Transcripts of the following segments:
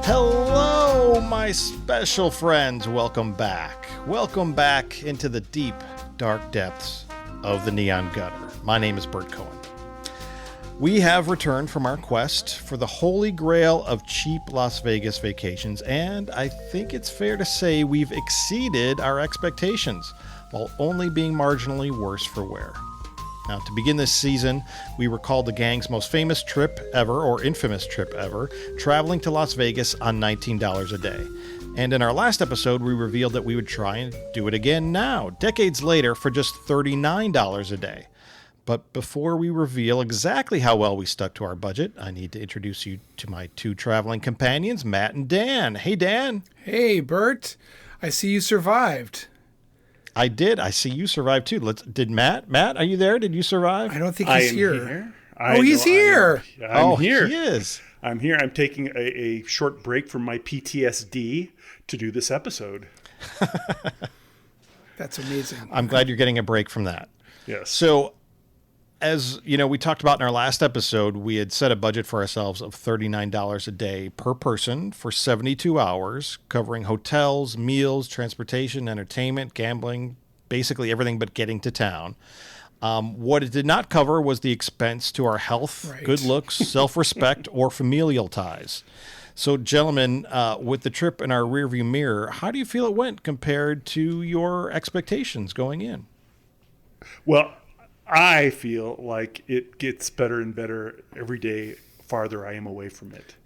Hello, my special friends. Welcome back. Welcome back into the deep, dark depths of the Neon Gutter. My name is Bert Cohen. We have returned from our quest for the holy grail of cheap Las Vegas vacations, and I think it's fair to say we've exceeded our expectations, while only being marginally worse for wear. Now, to begin this season, we recalled the gang's most famous trip ever, or infamous trip ever, traveling to Las Vegas on $19 a day. And in our last episode, we revealed that we would try and do it again now, decades later, for just $39 a day. But before we reveal exactly how well we stuck to our budget, I need to introduce you to my two traveling companions, Matt and Dan. Hey, Dan. Hey, Bert. I see you survived. I did. I see you survived too. Did Matt? Matt, are you there? Did you survive? I don't think he's here. He's here. I'm here. He is. I'm here. I'm taking a short break from my PTSD to do this episode. That's amazing. I'm glad you're getting a break from that. Yes. So, as you know, we talked about in our last episode, we had set a budget for ourselves of $39 a day per person for 72 hours, covering hotels, meals, transportation, entertainment, gambling, basically everything but getting to town. What it did not cover was the expense to our health, right, good looks, self-respect, or familial ties. So, gentlemen, with the trip in our rearview mirror, how do you feel it went compared to your expectations going in? Well, I feel like it gets better and better every day farther I am away from it.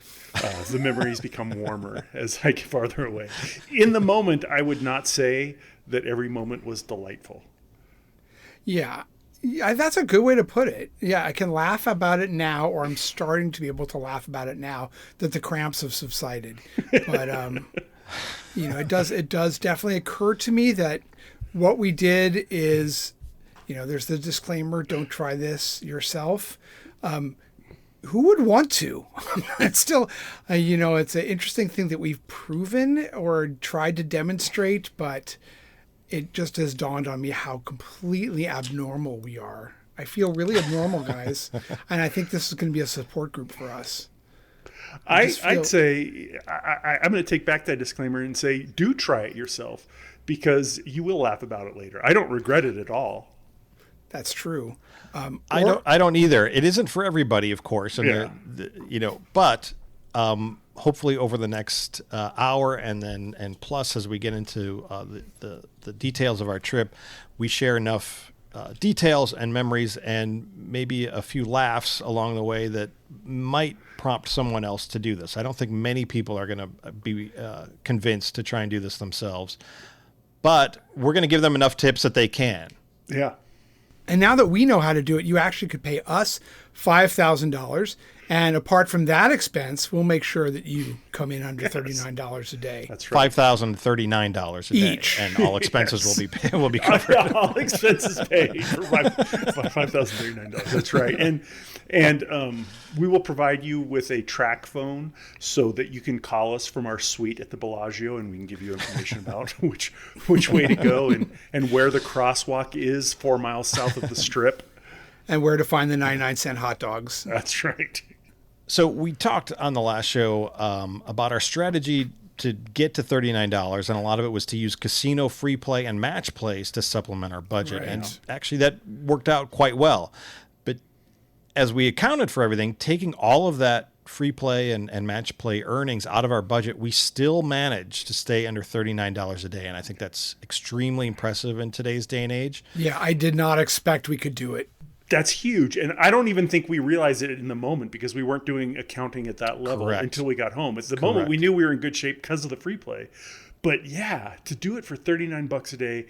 The memories become warmer as I get farther away. In the moment, I would not say that every moment was delightful. Yeah, that's a good way to put it. Yeah, I can laugh about it now, or I'm starting to be able to laugh about it now that the cramps have subsided. But, it does definitely occur to me that what we did is, there's the disclaimer, don't try this yourself. Who would want to? It's still, it's an interesting thing that we've proven or tried to demonstrate, but it just has dawned on me how completely abnormal we are. I feel really abnormal, guys. And I think this is going to be a support group for us. I'd say, I'm going to take back that disclaimer and say, do try it yourself, because you will laugh about it later. I don't regret it at all. That's true. I don't either. It isn't for everybody, of course. And yeah. But hopefully over the next hour and plus as we get into the details of our trip, we share enough details and memories and maybe a few laughs along the way that might prompt someone else to do this. I don't think many people are going to be convinced to try and do this themselves, but we're going to give them enough tips that they can. Yeah. And now that we know how to do it, you actually could pay us $5,000. And apart from that expense, we'll make sure that you come in under $39 a day. That's right. $5,039 a day. Each. And all expenses will be covered. All expenses paid for $5,039. That's right. And we will provide you with a track phone so that you can call us from our suite at the Bellagio, and we can give you information about which way to go and where the crosswalk is 4 miles south of the Strip. And where to find the 99-cent hot dogs. That's right. So we talked on the last show about our strategy to get to $39, and a lot of it was to use casino free play and match plays to supplement our budget. Right. And actually that worked out quite well. But as we accounted for everything, taking all of that free play and match play earnings out of our budget, we still managed to stay under $39 a day. And I think that's extremely impressive in today's day and age. Yeah, I did not expect we could do it. That's huge. And I don't even think we realized it in the moment because we weren't doing accounting at that level until we got home. It's the moment we knew we were in good shape because of the free play. But yeah, to do it for $39 a day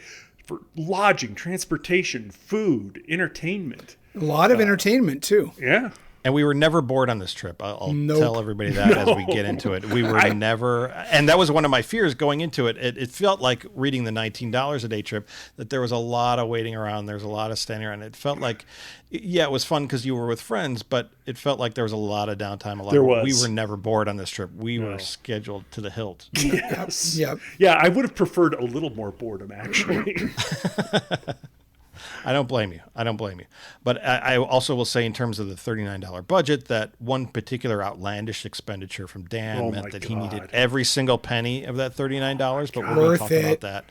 for lodging, transportation, food, entertainment. A lot of entertainment too. Yeah. And we were never bored on this trip. I'll tell everybody that as we get into it. We were never, and that was one of my fears going into it. It felt like reading the $19 a day trip, that there was a lot of waiting around. There was a lot of standing around. It felt like, yeah, it was fun because you were with friends, but it felt like there was a lot of downtime. We were never bored on this trip. We were scheduled to the hilt. Yes. Yep. Yeah, I would have preferred a little more boredom, actually. I don't blame you. But I also will say, in terms of the $39 budget, that one particular outlandish expenditure from Dan meant that he needed every single penny of that $39. But we're going to talk about that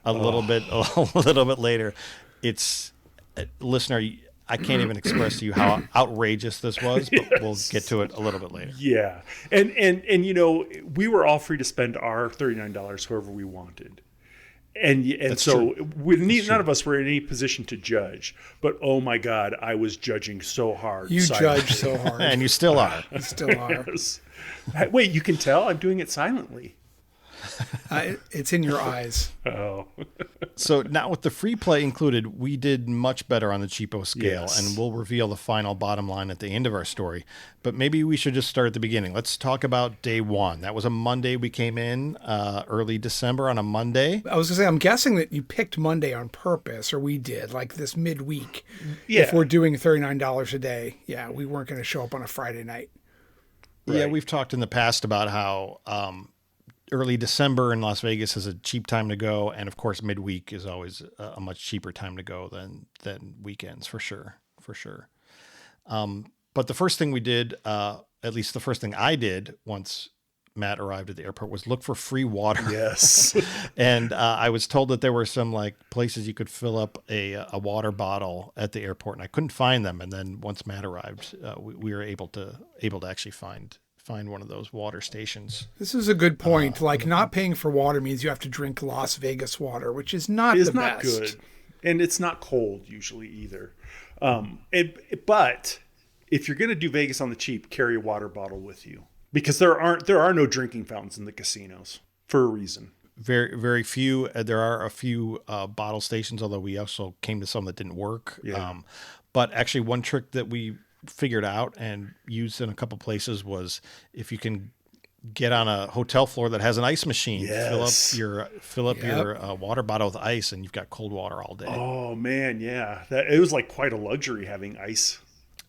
a little bit later. It's listener, I can't even express to you how outrageous this was, but we'll get to it a little bit later. Yeah. And you know, we were all free to spend our $39 however we wanted. And so none of us were in any position to judge. But oh my God, I was judging so hard. You judge so hard. And you still are. You still are. Yes. Wait, you can tell I'm doing it silently. It's in your eyes. Oh. So now with the free play included, we did much better on the cheapo scale, Yes. and we'll reveal the final bottom line at the end of our story. But maybe we should just start at the beginning. Let's talk about day one. That was a Monday. We came in early December on a Monday. I was going to say, I'm guessing that you picked Monday on purpose, or we did, like this midweek. Yeah. If we're doing $39 a day, yeah, we weren't going to show up on a Friday night. Yeah, Right. we've talked in the past about how early December in Las Vegas is a cheap time to go, and of course midweek is always a much cheaper time to go than weekends, for sure. But the first thing we did, at least the first thing I did once Matt arrived at the airport, was look for free water. Yes. And I was told that there were some like places you could fill up a water bottle at the airport, and I couldn't find them. And then once Matt arrived, we were able to actually find one of those water stations. This is a good point. Like, not paying for water means you have to drink Las Vegas water, which is not the not best. good. And it's not cold usually either. But if you're going to do Vegas on the cheap, carry a water bottle with you, because there are no drinking fountains in the casinos for a reason. Very, very few. There are a few bottle stations, although we also came to some that didn't work. Yeah. But actually, one trick that we figured out and used in a couple places was, if you can get on a hotel floor that has an ice machine, Yes. fill up your water bottle with ice, and you've got cold water all day. Oh man, yeah. It was like quite a luxury having ice.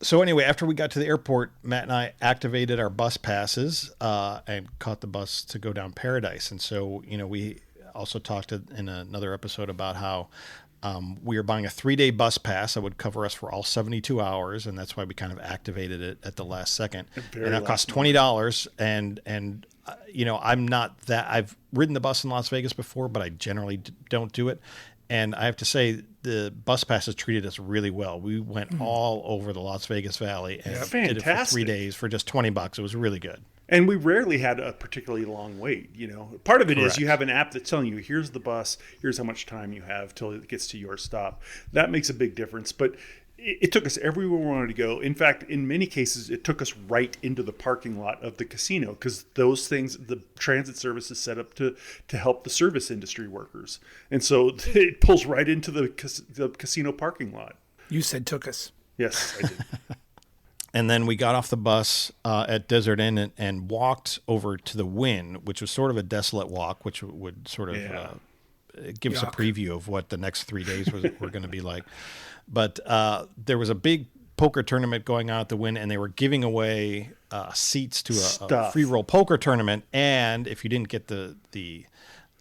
So anyway, after we got to the airport, Matt and I activated our bus passes and caught the bus to go down Paradise. And so, you know, we also talked in another episode about how we were buying a 3-day bus pass that would cover us for all 72 hours, and that's why we kind of activated it at the last second. And that cost $20. And you know, I've ridden the bus in Las Vegas before, but I generally don't do it. And I have to say, the bus passes treated us really well. We went all over the Las Vegas Valley and did it for 3 days for just $20. It was really good. And we rarely had a particularly long wait. You know, part of it Correct. is you have an app that's telling you, here's the bus, here's how much time you have till it gets to your stop. That makes a big difference. But it took us everywhere we wanted to go. In fact, in many cases, it took us right into the parking lot of the casino, because those things, the transit service is set up to help the service industry workers. And so it pulls right into the casino parking lot. You said took us. Yes, I did. And then we got off the bus at Desert Inn and walked over to the Wynn, which was sort of a desolate walk, which would sort of give us a preview of what the next 3 days were going to be like. But there was a big poker tournament going on at the Wynn, and they were giving away seats to a free roll poker tournament. And if you didn't get the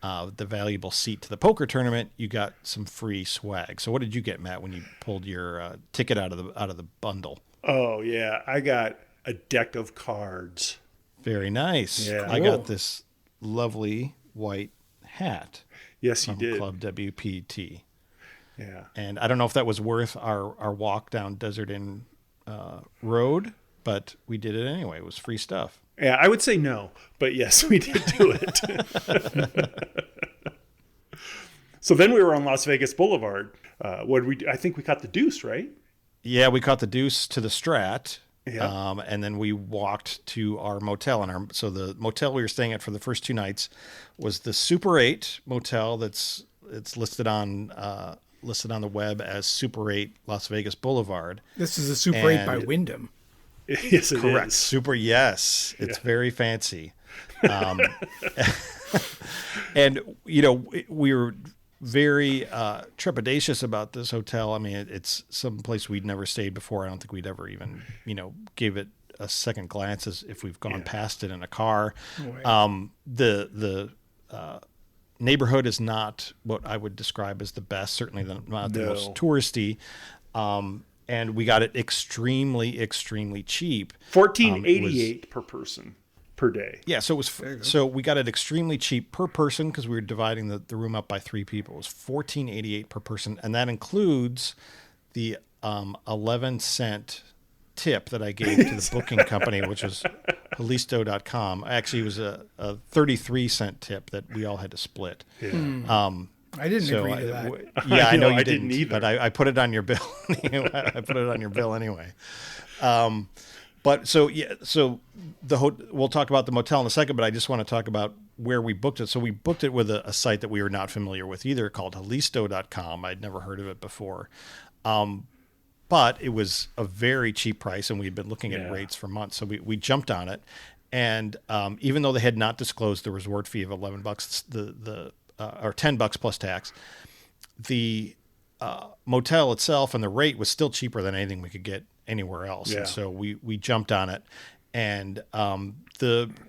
valuable seat to the poker tournament, you got some free swag. So what did you get, Matt, when you pulled your ticket out of the bundle? Oh, yeah. I got a deck of cards. Very nice. Yeah. I got this lovely white hat. Yes, you from did. Club WPT. Yeah. And I don't know if that was worth our walk down Desert Inn Road, but we did it anyway. It was free stuff. Yeah, I would say no, but yes, we did do it. So then we were on Las Vegas Boulevard. I think we caught the Deuce, right? Yeah, we caught the Deuce to the Strat. Yeah. And then we walked to our motel. So the motel we were staying at for the first 2 nights was the Super 8 motel. It's listed on the web as Super 8 Las Vegas Boulevard. This is a Super 8 by Wyndham. Yes, it Correct. is. Super, yes. It's very fancy. And, you know, we were very trepidatious about this hotel. I mean, it's some place we'd never stayed before. I don't think we'd ever even, you know, give it a second glance as if we've gone past it in a car. Oh, neighborhood is not what I would describe as the best, certainly not the most touristy. And we got it extremely, extremely cheap. $14.88 per person per day. Yeah, so it was. So we got it extremely cheap per person because we were dividing the room up by 3 people. It was $14.88 per person, and that includes the 11-cent tip that I gave to the booking company, which was Holisto.com. Actually, it was a 33-cent tip that we all had to split. Yeah. I didn't agree to that. Yeah, I know you didn't either. But I put it on your bill. I put it on your bill anyway. But so we'll talk about the motel in a second, but I just want to talk about where we booked it. So we booked it with a site that we were not familiar with either, called Holisto.com. I'd never heard of it before. But it was a very cheap price, and we'd been looking at rates for months. So we jumped on it. And even though they had not disclosed the resort fee of $11, or $10 plus tax, the motel itself and the rate was still cheaper than anything we could get anywhere else. Yeah. And so we jumped on it, and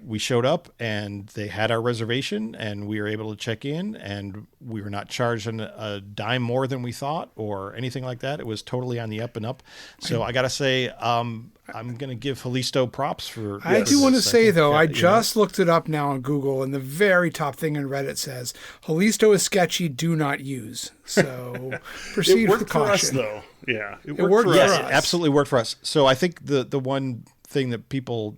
we showed up, and they had our reservation, and we were able to check in, and we were not charged a dime more than we thought or anything like that. It was totally on the up and up. So I got to say, I'm going to give Holisto props for. I do want to say, though, I just looked it up now on Google, and the very top thing in Reddit says, Holisto is sketchy, do not use. So proceed with caution. It worked for us, though. Yeah. It worked for us. It absolutely worked for us. So I think the one thing that people,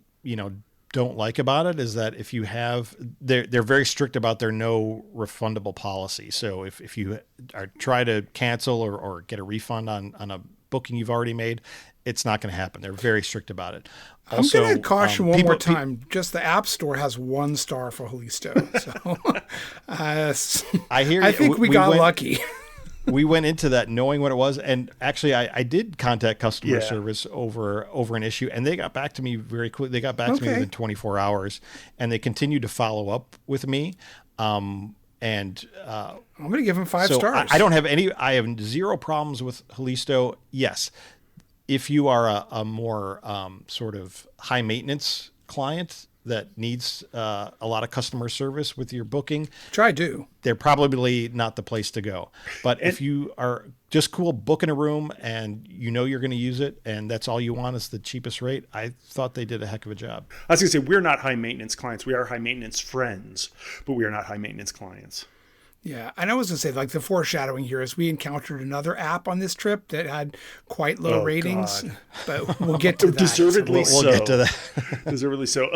don't like about it is that if you have, they're very strict about their no refundable policy. So if you try to cancel or get a refund on a booking you've already made, it's not going to happen. They're very strict about it. Also, I'm going to caution one more time. Just the App Store has 1 star for Holisto. So I think we got lucky. We went into that knowing what it was, and actually, I did contact customer service over an issue, and they got back to me very quickly. They got back to me within 24 hours, and they continued to follow up with me. I'm going to give them 5 stars. I have 0 problems with Holisto. Yes, if you are a more sort of high maintenance client that needs a lot of customer service with your booking, which I do, they're probably not the place to go. But if you are just cool booking a room and you're going to use it, and that's all you want is the cheapest rate, I thought they did a heck of a job. I was going to say, we're not high maintenance clients. We are high maintenance friends, but we are not high maintenance clients. Yeah, and I was going to say, like, the foreshadowing here is we encountered another app on this trip that had quite low ratings, but we'll get to that. Deservedly so. We'll get to that. Deservedly so.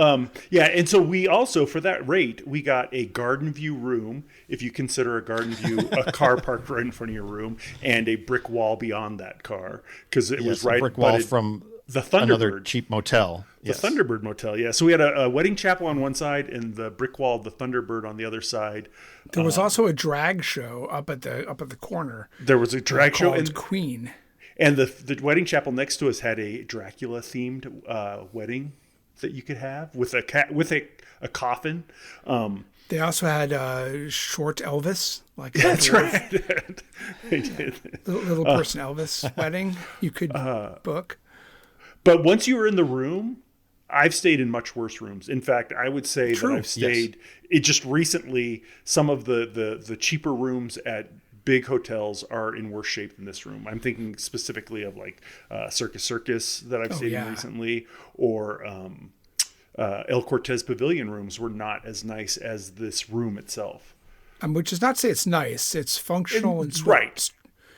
And so we also, for that rate, we got a garden view room, if you consider a garden view a car parked right in front of your room, and a brick wall beyond that car, because it was right a brick wall from the Thunderbird. Another cheap motel. The Thunderbird Motel, yeah. So we had a wedding chapel on one side and the brick wall of the Thunderbird on the other side. There was also a drag show up at the corner. There was a drag show called Queen. And the wedding chapel next to us had a Dracula themed wedding that you could have with a coffin. They also had short Elvis, like that's right. They did. Little person Elvis wedding you could book. But once you were in the room, I've stayed in much worse rooms. In fact, I would say that I've stayed. It just recently, some of the cheaper rooms at big hotels are in worse shape than this room. I'm thinking specifically of like Circus that I've stayed in recently, or El Cortez Pavilion rooms were not as nice as this room itself. Which is not to say it's nice. It's functional and right.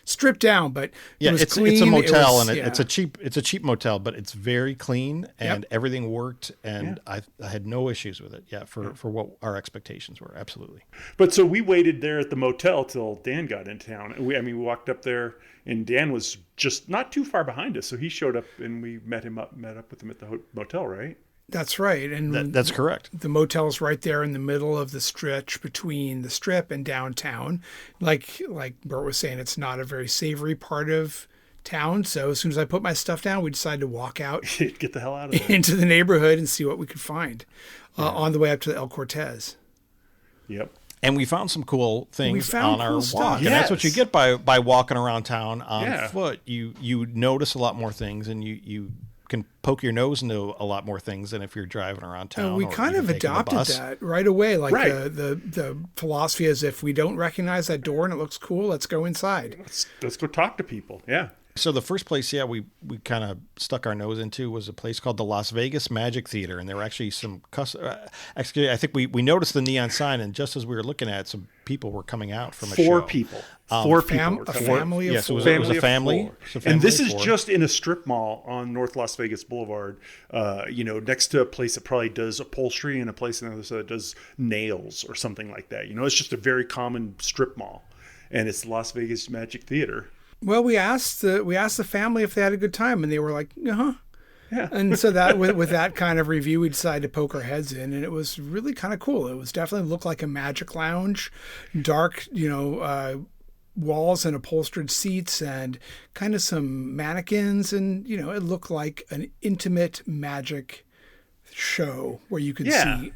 Stripped down, but it's a motel, it's a cheap motel, but it's very clean and everything worked, and I had no issues with it. For what our expectations were, absolutely. But so we waited there at the motel till Dan got in town. We walked up there, and Dan was just not too far behind us, so he showed up, and we met up with him at the motel, right? That's right, and that's correct. The motel's right there in the middle of the stretch between the Strip and downtown. Like Bert was saying, it's not a very savory part of town. So as soon as I put my stuff down, we decided to walk out, get the hell out of there, into the neighborhood and see what we could find on the way up to the El Cortez. Yep. And we found some cool things on our walk. And that's what you get by walking around town on foot. You notice a lot more things, and you can poke your nose into a lot more things than if you're driving around town. We or kind even of taking the adopted bus. that right away. Like Right. the philosophy is, if we don't recognize that door and it looks cool, let's go inside. Let's go talk to people. Yeah. So the first place, we kind of stuck our nose into was a place called the Las Vegas Magic Theater, and there were actually actually, I think we noticed the neon sign, and just as we were looking at it, some people were coming out from a show. Four people. Four people. Were A coming. family of Yes, it four. was a family. Four. It was a family And this of is four. just in a strip mall on North Las Vegas Boulevard, next to a place that probably does upholstery and a place that does nails or something like that. It's just a very common strip mall, and it's the Las Vegas Magic Theater. Well, we asked the family if they had a good time, and they were like, "Uh-huh." Yeah. And so that with that kind of review, we decided to poke our heads in, and it was really kind of cool. It was definitely looked like a magic lounge, dark, walls and upholstered seats, and kind of some mannequins, and it looked like an intimate magic show where you could see.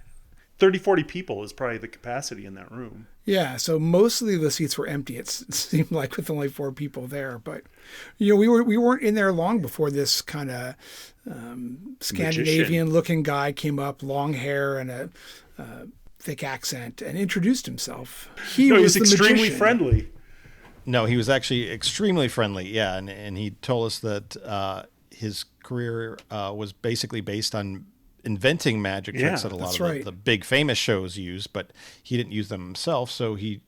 30, 40 people is probably the capacity in that room. Yeah, so mostly the seats were empty. It seemed like, with only 4 people there, but we weren't in there long before this kind of Scandinavian-looking guy came up, long hair and a thick accent, and introduced himself. He was the extremely magician. friendly. No, he was actually extremely friendly. Yeah, and he told us that his career was basically based on inventing magic tricks that a lot of the big famous shows use, but he didn't use them himself. So he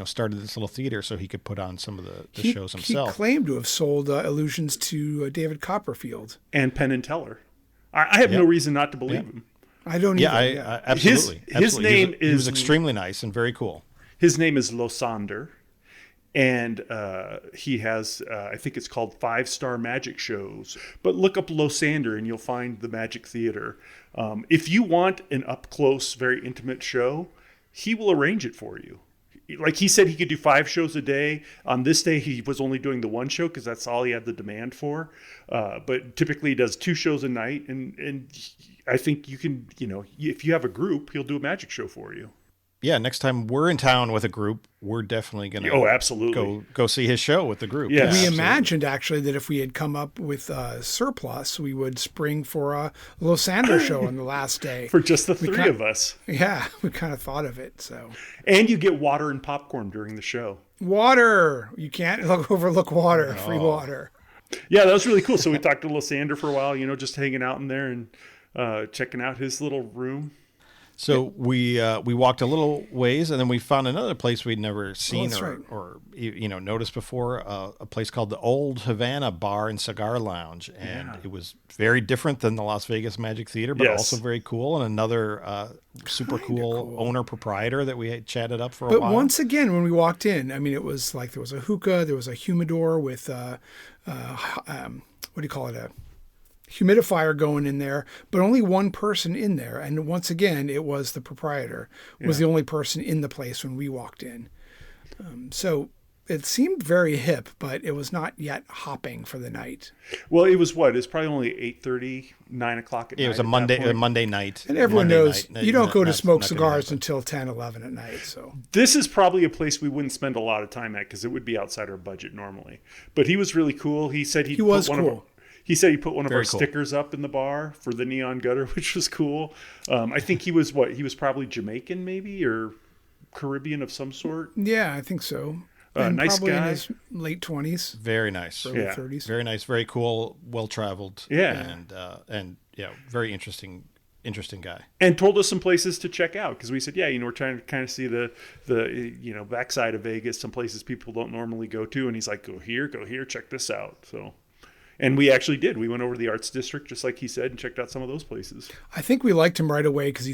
started this little theater so he could put on some of the shows himself. He claimed to have sold illusions to David Copperfield And Penn and Teller. I have no reason not to believe him. I don't. Yeah, either, I absolutely. His name he was extremely nice and very cool. His name is Losander, and he has, I think it's called 5-Star Magic Shows. But look up Losander and you'll find the Magic Theater. If you want an up-close, very intimate show, he will arrange it for you. Like he said, he could do 5 shows a day. On this day, he was only doing the 1 show because that's all he had the demand for. But typically he does 2 shows a night. And I think you can, if you have a group, he'll do a magic show for you. Yeah, next time we're in town with a group, we're definitely going to absolutely go see his show with the group. Yes. We Absolutely. imagined actually that if we had come up with surplus, we would spring for a Losander show on the last day. For just the 3 of us. Yeah, we kind of thought of it. So And you get water and popcorn during the show. water, you can't overlook water. Free water. Yeah, that was really cool. So we talked to Losander for a while, just hanging out in there and checking out his little room. So we walked a little ways, and then we found another place we'd never seen or noticed before, a place called the Old Havana Bar and Cigar Lounge, and it was very different than the Las Vegas Magic Theater, but also very cool, and another super cool owner proprietor that we had chatted up for a while. But once again, when we walked in, I mean, it was like there was a hookah, there was a humidor with what do you call it, a humidifier going in there, but only one person in there. And once again, it was the proprietor was the only person in the place when we walked in. So it seemed very hip, but it was not yet hopping for the night. Well, it was what? It's probably only 8:30, 9 o'clock at night. It was a Monday night. And everyone Monday knows night. you don't go to That's smoke not gonna cigars happen. until 10, 11 at night. So This is probably a place we wouldn't spend a lot of time at because it would be outside our budget normally. But he was really cool. He said he was put cool. He said he put one of Very our cool. stickers up in the bar for the neon gutter, which was cool. I think he was He was probably Jamaican, maybe, or Caribbean of some sort. yeah, I think so. And Nice probably in guy. his late 20s, Very nice. early Yeah. 30s. Very nice, very cool, well traveled. Yeah. and very interesting guy. And told us some places to check out because we said, we're trying to kind of see the backside of Vegas, some places people don't normally go to. And he's like, go here, check this out. So, and we actually did. We went over to the Arts District, just like he said, and checked out some of those places. I think we liked him right away because he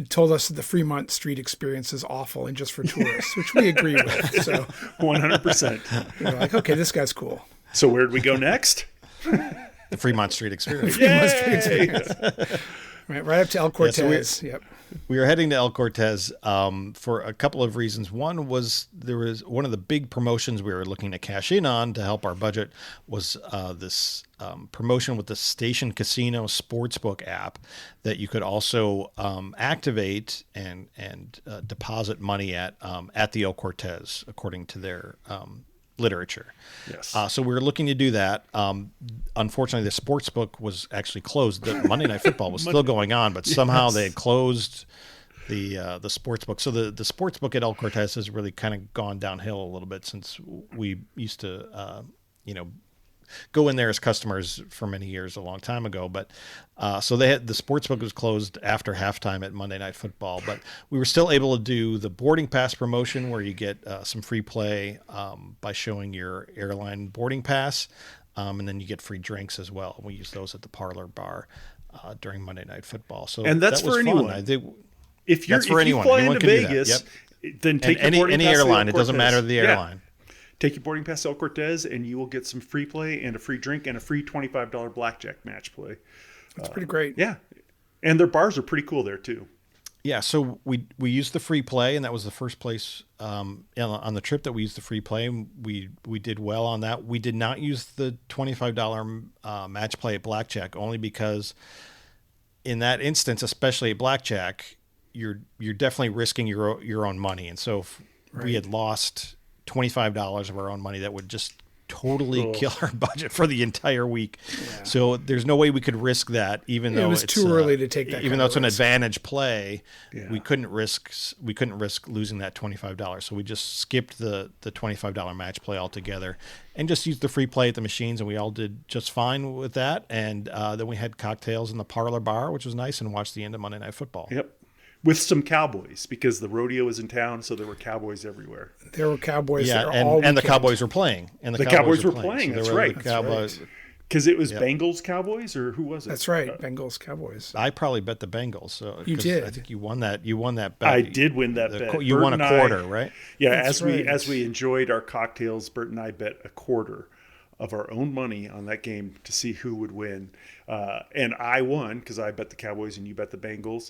told us that the Fremont Street experience is awful and just for tourists, which we agree with. So 100%. we're like, okay, this guy's cool. So where'd we go next? The Fremont Street Experience. Fremont Street experience. Right up to El Cortez. Yep. We were heading to El Cortez for a couple of reasons. One was there was one of the big promotions we were looking to cash in on to help our budget was this promotion with the Station Casino Sportsbook app that you could also activate and deposit money at the El Cortez, according to their literature. Yes. So we were looking to do that. Unfortunately, the sports book was actually closed. The Monday Night Football was still going on, but somehow they had closed the sports book. So the sports book at El Cortez has really kind of gone downhill a little bit since we used to, go in there as customers for many years, a long time ago. But so the sports book was closed after halftime at Monday Night Football, but we were still able to do the boarding pass promotion where you get some free play by showing your airline boarding pass. And then you get free drinks as well. We use those at the Parlor Bar during Monday Night Football. So and that's that was for fun. anyone. If you fly Anyone into Vegas, then take your boarding any pass to airline. El It doesn't Cortez. matter the airline. Take your boarding pass to El Cortez, and you will get some free play and a free drink and a free $25 blackjack match play. That's pretty great. Yeah, and their bars are pretty cool there too. Yeah, so we used the free play, and that was the first place on the trip that we used the free play. And we did well on that. We did not use the $25 match play at blackjack, only because in that instance, especially at blackjack, you're definitely risking your own money. And so if we had lost $25 of our own money, that would just totally kill our budget for the entire week. Yeah. So there's no way we could risk that, even though it was too early to take that. Even though it's an risk. advantage play, we couldn't risk losing that $25. So we just skipped the $25 match play altogether and just used the free play at the machines, and we all did just fine with that. And then we had cocktails in the Parlor Bar, which was nice, and watched the end of Monday Night Football. Yep. With some cowboys, because the rodeo was in town, so there were cowboys everywhere. There were cowboys there all and weekend. the Cowboys were playing. And the Cowboys were playing. So That's right. Cowboys. Because it was Bengals Cowboys, or who was it? That's right. Bengals Cowboys. I probably bet the Bengals. So you did. I think you won that. You won that bet. I did win that bet. You won a quarter, right? Yeah. That's as we enjoyed our cocktails, Bert and I bet a quarter of our own money on that game to see who would win. And I won because I bet the Cowboys and you bet the Bengals.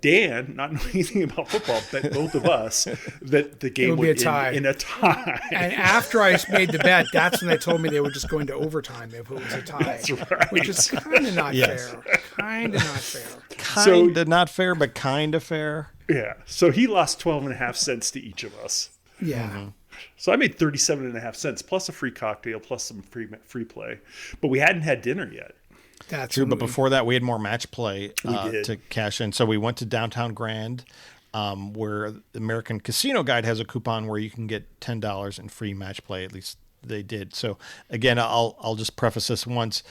Dan, not knowing anything about football, bet both of us that the game would end in a tie. And after I made the bet, that's when they told me they were just going to overtime if it was a tie. That's right. Which is kind of not fair. Kind of not fair. Kind of not fair, but kind of fair. Yeah. So he lost 12.5 cents to each of us. Yeah. Mm-hmm. So I made 37.5 cents plus a free cocktail plus some free play, but we hadn't had dinner yet. That's true. But before that, we had more match play to cash in. So we went to Downtown Grand, where the American Casino Guide has a coupon where you can get $10 in free match play. At least they did. So again, I'll just preface this once.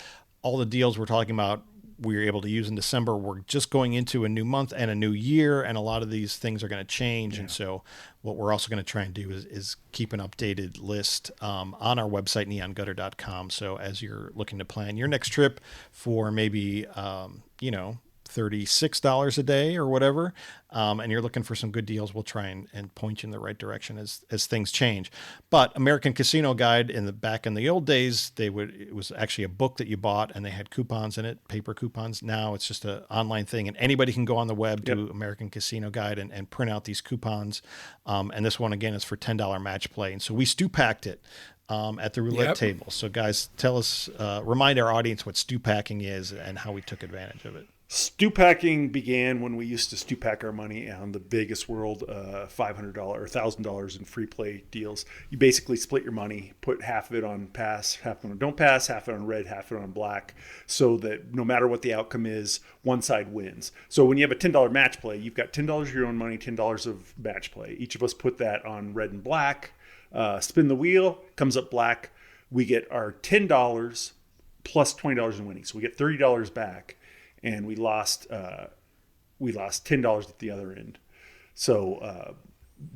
All the deals we're talking about, we were able to use in December. We're just going into a new month and a new year, and a lot of these things are going to change. Yeah. And so what we're also going to try and do is keep an updated list on our website, neongutter.com. So as you're looking to plan your next trip for maybe, $36 a day or whatever, and you're looking for some good deals, we'll try and point you in the right direction as things change. But American Casino Guide, back in the old days, it was actually a book that you bought, and they had coupons in it, paper coupons. Now it's just an online thing, and anybody can go on the web to American Casino Guide and print out these coupons. And this one, again, is for $10 match play. And so we stew-packed it at the roulette table. So guys, tell us, remind our audience what stew packing is and how we took advantage of it. Stew packing began when we used to stew pack our money on the Vegas World $500 or $1,000 in free play deals. You basically split your money, put half of it on pass, half of it on don't pass, half of it on red, half of it on black, so that no matter what the outcome is, one side wins. So when you have a $10 match play, you've got $10 of your own money, $10 of match play. Each of us put that on red and black, spin the wheel, comes up black. We get our $10 plus $20 in winnings. So we get $30 back. And we lost $10 at the other end. So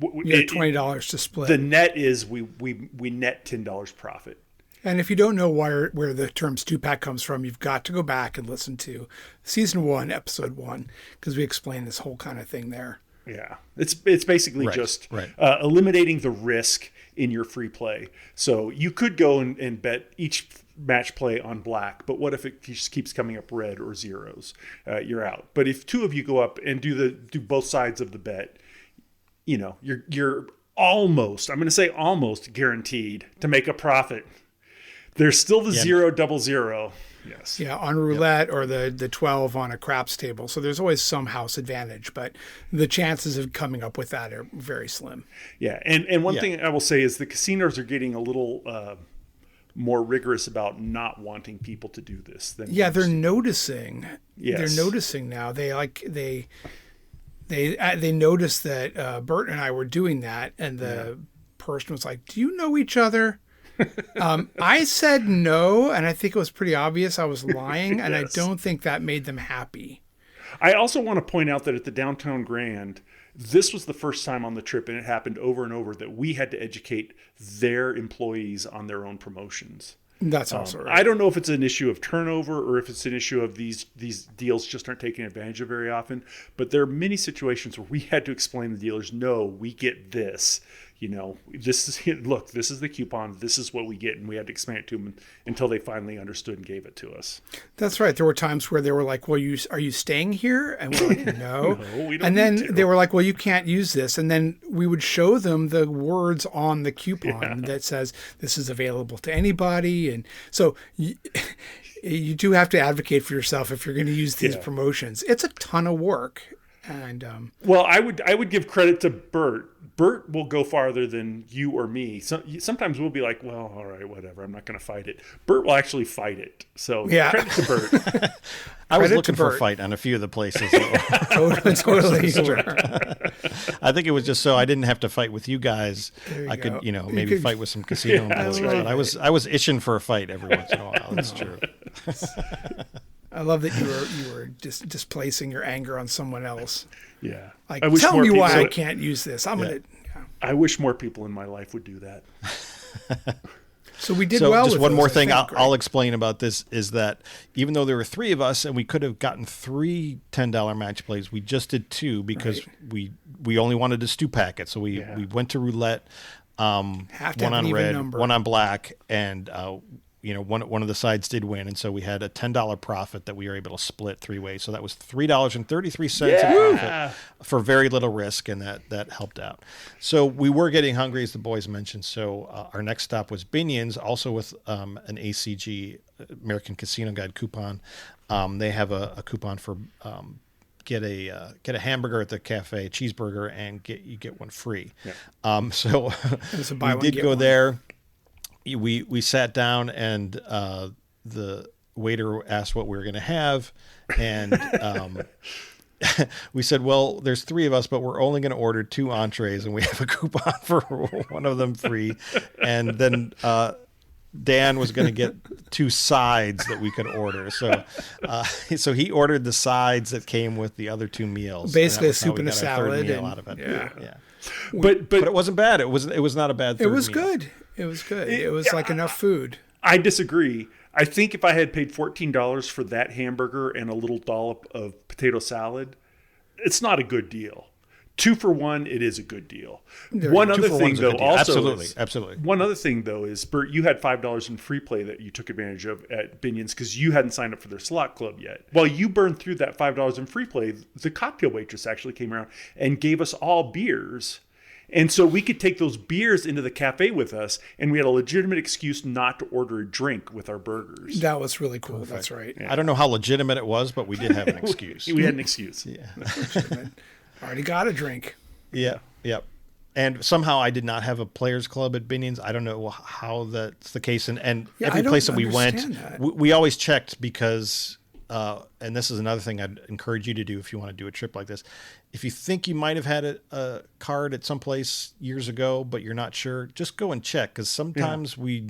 you had $20 to split. The net is we net $10 profit. And if you don't know where the term stew pack comes from, you've got to go back and listen to season 1, episode 1, because we explain this whole kind of thing there. Yeah, it's basically eliminating the risk in your free play. So you could go and bet each match play on black, but what if it just keeps coming up red or zeros? You're out. But if two of you go up and do both sides of the bet, you're almost, I'm going to say almost guaranteed to make a profit. There's still the 0 double zero. Yes. Yeah, on roulette or the 12 on a craps table. So there's always some house advantage, but the chances of coming up with that are very slim. Yeah, and one thing I will say is the casinos are getting a little more rigorous about not wanting people to do this. They're noticing. Yes. They're noticing now. They noticed that Bert and I were doing that, and the person was like, "Do you know each other?" I said no, and I think it was pretty obvious I was lying, and I don't think that made them happy. I also want to point out that at the Downtown Grand, this was the first time on the trip, and it happened over and over, that we had to educate their employees on their own promotions. That's also right. I don't know if it's an issue of turnover or if it's an issue of these deals just aren't taken advantage of very often. But there are many situations where we had to explain to the dealers, no, we get this. This is the coupon. This is what we get. And we had to explain it to them until they finally understood and gave it to us. That's right. There were times where they were like, well, are you staying here? And we're like, no. No, we don't and then need to. they were like, well, you can't use this. And then we would show them the words on the coupon that says this is available to anybody. And so you do have to advocate for yourself if you're going to use these promotions. It's a ton of work. And well, I would give credit to Bert. Bert will go farther than you or me. Sometimes we'll be like, well, all right, whatever. I'm not going to fight it. Bert will actually fight it. So credit to Bert. I was looking for a fight on a few of the places. Totally. I think it was just so I didn't have to fight with you guys. I could, maybe fight with some casino employees. right. But I was itching for a fight every once in a while. That's true. I love that you were just displacing your anger on someone else. Yeah. Like, tell me why I can't use this. I wish more people in my life would do that. So we did so well. Just with one those, more I thing think, I'll explain about this is that even though there were three of us and we could have gotten three $10 match plays, we just did two because we only wanted a stew packet. So we went to roulette, one on red, one on black, and one of the sides did win, and so we had a $10 profit that we were able to split three ways. So that was $3.33 in profit for very little risk, and that helped out. So we were getting hungry, as the boys mentioned. So our next stop was Binion's, also with an ACG, American Casino Guide coupon. They have a coupon for get a hamburger at the cafe, cheeseburger, and you get one free. Yeah. So we did go there. We sat down and the waiter asked what we were going to have, and we said, well, there's three of us, but we're only going to order 2 entrees, and we have a coupon for one of them free. And then Dan was going to get 2 sides that we could order. So he ordered the sides that came with the other 2 meals. Basically a soup and a salad. Meal out of it. Yeah. But it wasn't bad. It was not a bad third It was meal. good. It was good. It was like enough food. I disagree. I think if I had paid $14 for that hamburger and a little dollop of potato salad, it's not a good deal. 2 for 1, it is a good deal. One other thing, though, absolutely. One other thing, though, is Bert, you had $5 in free play that you took advantage of at Binion's because you hadn't signed up for their slot club yet. While you burned through that $5 in free play, the cocktail waitress actually came around and gave us all beers. And so we could take those beers into the cafe with us, and we had a legitimate excuse not to order a drink with our burgers. That was really cool. Perfect. That's right. Yeah. I don't know how legitimate it was, but we did have an excuse. We had an excuse. Yeah. Already got a drink. Yeah. And somehow I did not have a players club at Binion's. I don't know how that's the case. And every place that we went, we always checked because, and this is another thing I'd encourage you to do if you want to do a trip like this. If you think you might have had a card at some place years ago, but you're not sure, just go and check, because sometimes we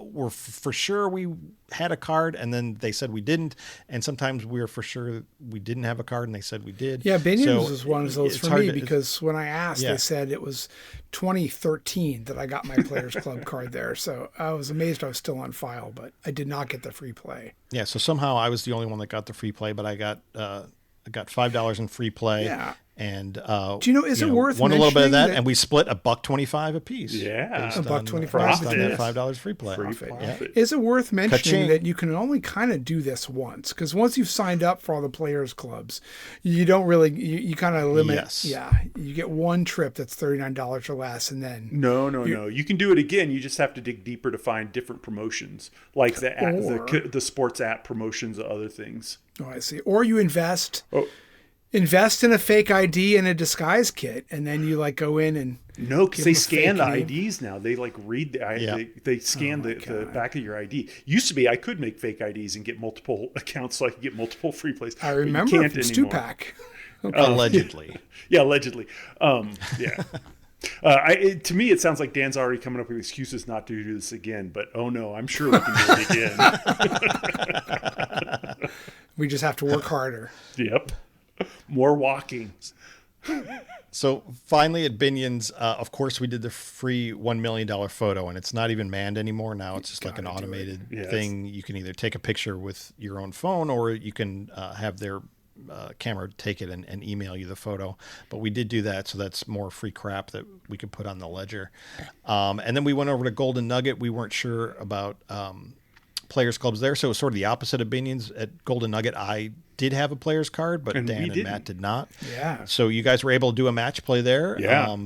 were for sure we had a card and then they said we didn't, and sometimes we were for sure we didn't have a card and they said we did. Yeah, Binion's was one of those for me because when I asked, they said it was 2013 that I got my Players Club card there. So I was amazed I was still on file, but I did not get the free play. Yeah, so somehow I was the only one that got the free play, but I got $5 in free play. Yeah. And do you know, is it worth won a little bit of mentioning and we split $1.25 a piece. Yeah, $1.25 based on a that piece. $5 free play. Profit. Is it worth mentioning Ka-ching. that you can only kind of do this once? Because once you've signed up for all the players clubs, you don't really, you kind of limit. Yes. Yeah. You get one trip that's $39 or less, and then. No. You can do it again. You just have to dig deeper to find different promotions, like the sports app promotions, other things. Oh, I see. Or you invest. Oh. Invest in a fake ID and a disguise kit, and then you like go in and no, because they scan the fake name. IDs now. They like read they scan the back of your ID. Used to be I could make fake IDs and get multiple accounts, so I could get multiple free plays. I remember you can't from anymore. Stupak. Allegedly. Yeah, allegedly. Yeah. To me, it sounds like Dan's already coming up with excuses not to do this again. But oh no, I'm sure we can do it again. We just have to work harder. Yep. More walking. So finally at Binion's, of course, we did the free $1 million photo, and it's not even manned anymore. Now it's just like an automated thing. You can either take a picture with your own phone, or you can have their camera take it and email you the photo. But we did do that, so that's more free crap that we could put on the ledger. And then we went over to Golden Nugget. We weren't sure about players clubs there, so it was sort of the opposite of Binion's. At Golden Nugget, I did have a player's card, but Dan and Matt did not. Yeah. So you guys were able to do a match play there. Yeah.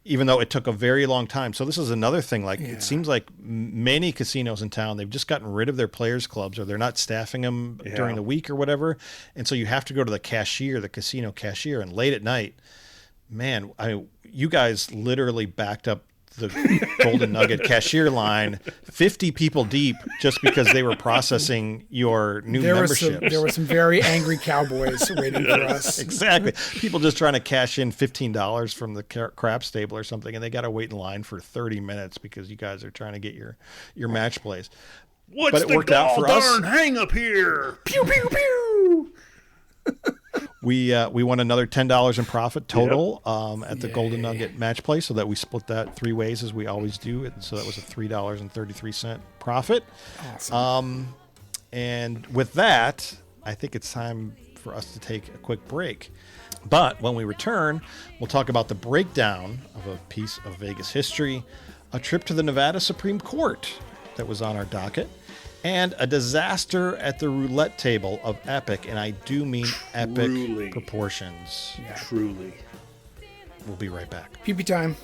Even though it took a very long time. So this is another thing. Like it seems like many casinos in town, they've just gotten rid of their players clubs, or they're not staffing them during the week or whatever. And so you have to go to the casino cashier, and late at night, man, you guys literally backed up the Golden Nugget cashier line 50 people deep just because they were processing your new memberships. There were some very angry cowboys waiting for us. Exactly. People just trying to cash in $15 from the craps table or something, and they got to wait in line for 30 minutes because you guys are trying to get your match plays. What's but it worked out for us. Hang up here? Pew, pew, pew. We won another $10 in profit total at the Golden Nugget match play, so that we split that 3 ways as we always do. And so that was a $3.33 profit. Awesome. And with that, I think it's time for us to take a quick break. But when we return, we'll talk about the breakdown of a piece of Vegas history, a trip to the Nevada Supreme Court that was on our docket, and a disaster at the roulette table of epic, and I do mean epic proportions. Yeah. Truly. We'll be right back. Pee-pee time.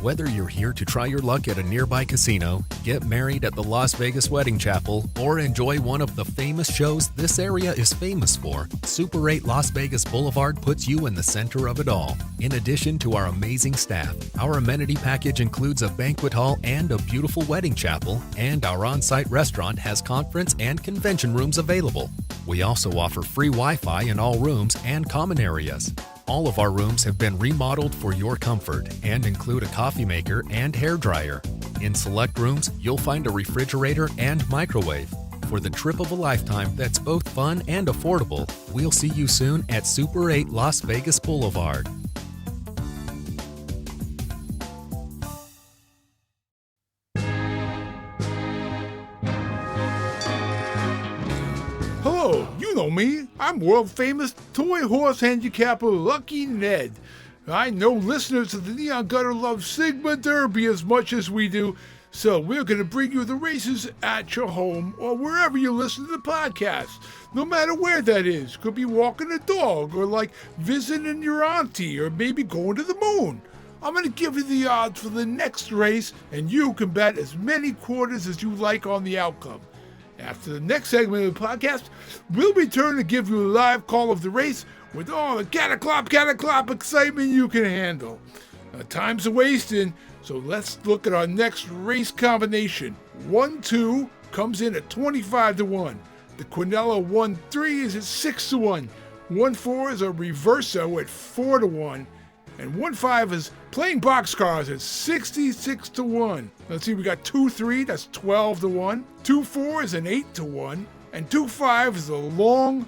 Whether you're here to try your luck at a nearby casino, get married at the Las Vegas Wedding Chapel, or enjoy one of the famous shows this area is famous for, Super 8 Las Vegas Boulevard puts you in the center of it all. In addition to our amazing staff, our amenity package includes a banquet hall and a beautiful wedding chapel, and our on-site restaurant has conference and convention rooms available. We also offer free Wi-Fi in all rooms and common areas. All of our rooms have been remodeled for your comfort and include a coffee maker and hairdryer. In select rooms, you'll find a refrigerator and microwave. For the trip of a lifetime that's both fun and affordable, we'll see you soon at Super 8 Las Vegas Boulevard. Hello, you know me. I'm world famous toy horse handicapper Lucky Ned. I know listeners of the Neon Gutter love Sigma Derby as much as we do, so we're going to bring you the races at your home or wherever you listen to the podcast. No matter where that is. Could be walking a dog, or like visiting your auntie, or maybe going to the moon. I'm going to give you the odds for the next race, and you can bet as many quarters as you like on the outcome. After the next segment of the podcast, we'll return to give you a live call of the race with all the cataclop excitement you can handle. Now, time's a wasting, so let's look at our next race combination. 1-2 comes in at 25-1. The Quinella 1-3 is at 6-1. 1-4 is a reverso at 4-1. And 1-5 is playing boxcars at 66-1. Let's see, we got 2-3, that's 12-1. 2-4 is an 8-1. And 2-5 is a long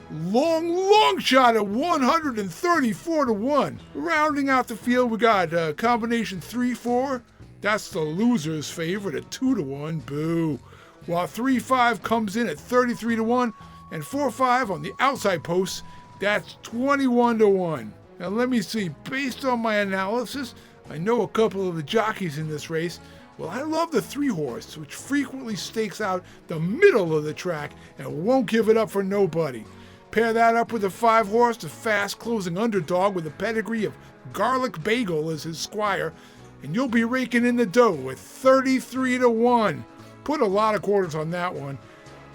shot at 134 to 1. Rounding out the field, we got combination 3-4. That's the loser's favorite at 2 to 1. Boo. While 3-5 comes in at 33 to 1. And 4-5 on the outside posts, that's 21 to 1. Now let me see. Based on my analysis, I know a couple of the jockeys in this race. Well, I love the 3-horse, which frequently stakes out the middle of the track and won't give it up for nobody. Pair that up with the 5-horse, the fast-closing underdog with a pedigree of Garlic Bagel as his squire, and you'll be raking in the dough with 33 to 1. Put a lot of quarters on that one.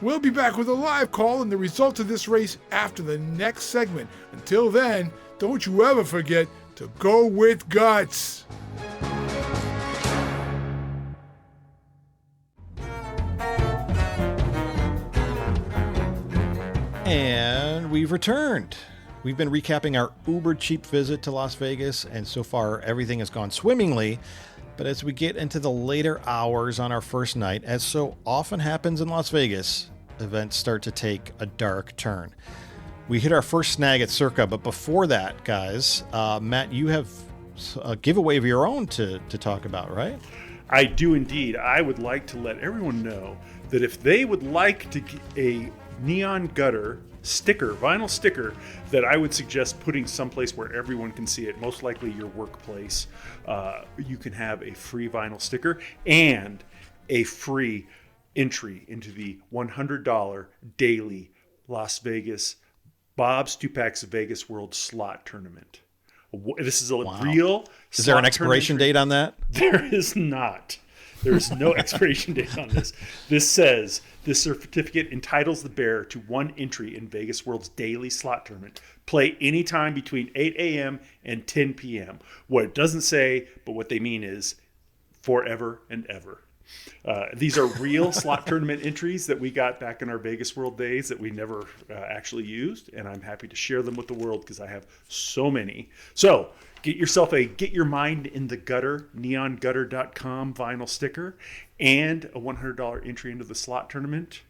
We'll be back with a live call and the result of this race after the next segment. Until then, don't you ever forget to go with guts. And we've returned. We've been recapping our uber cheap visit to Las Vegas, and so far everything has gone swimmingly. But as we get into the later hours on our first night, as so often happens in Las Vegas, events start to take a dark turn. We hit our first snag at Circa, but before that, guys, Matt, you have a giveaway of your own to talk about, right? I do indeed. I would like to let everyone know that if they would like to get a neon gutter sticker, vinyl sticker, that I would suggest putting someplace where everyone can see it, most likely your workplace, you can have a free vinyl sticker and a free entry into the $100 daily Las Vegas Bob Stupak's Vegas World Slot Tournament. This is a real. Is there an expiration date on that? There is not. There is no expiration date on this. This says this certificate entitles the bearer to one entry in Vegas World's daily slot tournament. Play anytime between 8 a.m. and 10 p.m. What it doesn't say, but what they mean is forever and ever. These are real slot tournament entries that we got back in our Vegas World days that we never actually used, and I'm happy to share them with the world because I have so many. So get yourself a Get Your Mind in the Gutter, neongutter.com vinyl sticker, and a $100 entry into the slot tournament.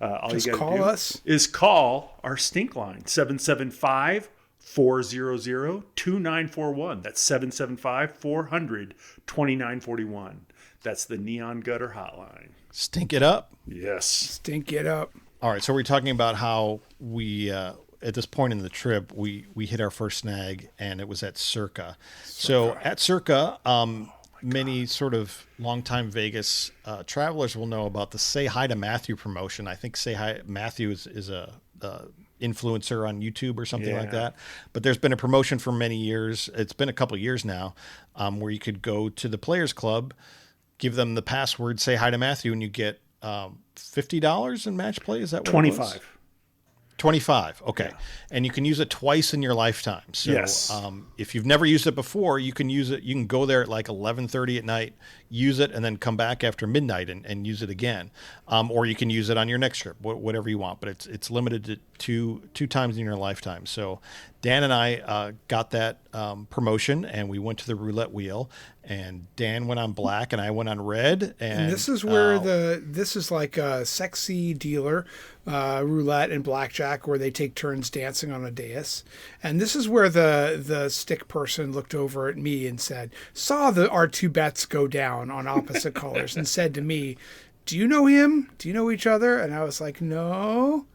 All Just you got to call do us. is call our stink line, 775-400-2941. That's 775-400-2941. That's the Neon Gutter hotline. Stink it up. Yes. Stink it up. All right, so we're talking about how we, at this point in the trip, we hit our first snag, and it was at Circa. So at Circa, many sort of longtime Vegas travelers will know about the Say Hi to Matthew promotion. I think Say Hi Matthew is a influencer on YouTube or something like that. But there's been a promotion for many years. It's been a couple of years now, where you could go to the Players Club, give them the password, say hi to Matthew, and you get $50 in match play. Is that what it was? 25. Okay. Yeah. And you can use it twice in your lifetime. So yes. If you've never used it before, you can use it. You can go there at like 11:30 at night, use it, and then come back after midnight and use it again. Or you can use it on your next trip, whatever you want. But it's limited to two times in your lifetime. So Dan and I got that promotion, and we went to the roulette wheel. And Dan went on black, and I went on red. And this is where this is like a sexy dealer roulette and blackjack, where they take turns dancing on a dais. And this is where the stick person looked over at me and said, saw our two bets go down on opposite colors, and said to me, "Do you know him? Do you know each other?" And I was like, "No."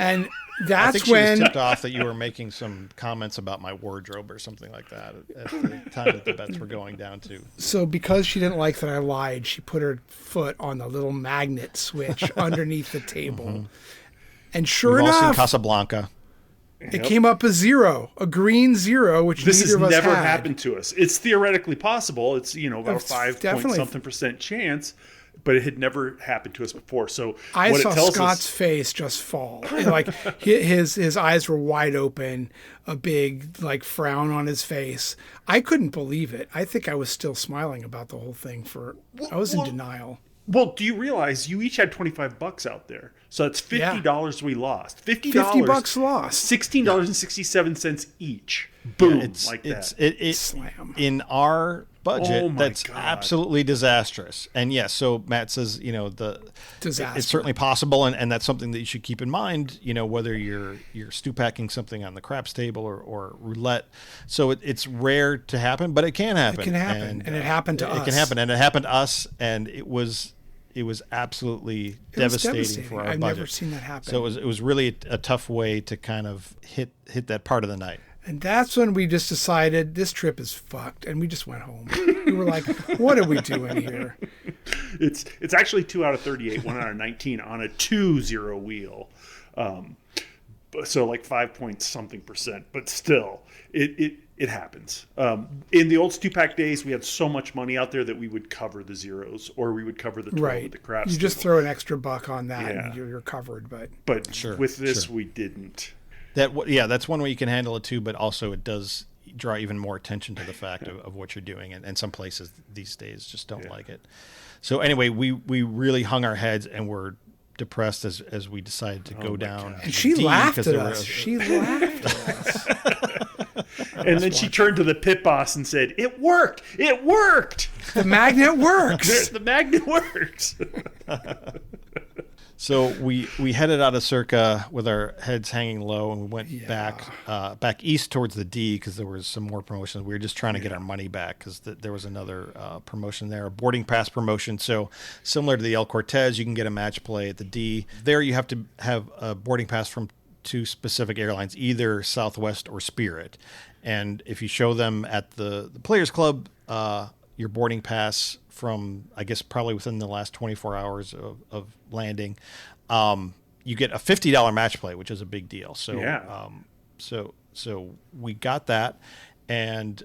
And that's I think she when was tipped off that you were making some comments about my wardrobe or something like that at the time that the bets were going down to. So because she didn't like that I lied, she put her foot on the little magnet switch underneath the table. Mm-hmm. And sure We've enough, all seen Casablanca. It came up a 0, a green 0, which this neither has of us never had. happened to us. It's theoretically possible. It's about a 5-point-something% chance. But it had never happened to us before. So I what saw it tells Scott's us, face just fall. Like his eyes were wide open, a big frown on his face. I couldn't believe it. I think I was still smiling about the whole thing. I was in denial. Well, do you realize you each had $25 out there? So that's $50 we lost. $50 lost. $16.67 each. Boom! Yeah, that. It's slam. In our budget Oh my that's God. absolutely disastrous. And yes, so Matt says, Disaster. it's certainly possible, and that's something that you should keep in mind, whether you're stew packing something on the craps table or roulette. So it's rare to happen, but it can happen. It can happen, and it happened to us. It can happen, and it happened to us, and it was absolutely devastating for our I've budget. never seen that happen. So it was really a tough way to kind of hit that part of the night. And that's when we just decided this trip is fucked, and we just went home. We were like, what are we doing here? It's actually 2 out of 38, 1 out of 19 on a 2-0 wheel. So like 5 point something %, but still, it happens. In the old stew pack days, we had so much money out there that we would cover the zeros, or we would cover the 12 with the craps. You just table. throw an extra buck on that, and you're covered. But Sure, with this, sure. we didn't. That's one way you can handle it too, but also it does draw even more attention to the fact of what you're doing, and some places these days just don't like it. So anyway, we really hung our heads and were depressed as we decided to go down. And she D, laughed at 'cause there us. was- She laughed at us. And then she turned to the pit boss and said, "It worked! It worked! The magnet works. The magnet works!" So we headed out of Circa with our heads hanging low, and we went back east towards the D because there was some more promotions. We were just trying to get our money back because there was another promotion there, a boarding pass promotion. So similar to the El Cortez, you can get a match play at the D. There you have to have a boarding pass from 2 specific airlines, either Southwest or Spirit. And if you show them at the Players Club, your boarding pass from, I guess, probably within the last 24 hours of landing, you get a $50 match play, which is a big deal. So, so we got that and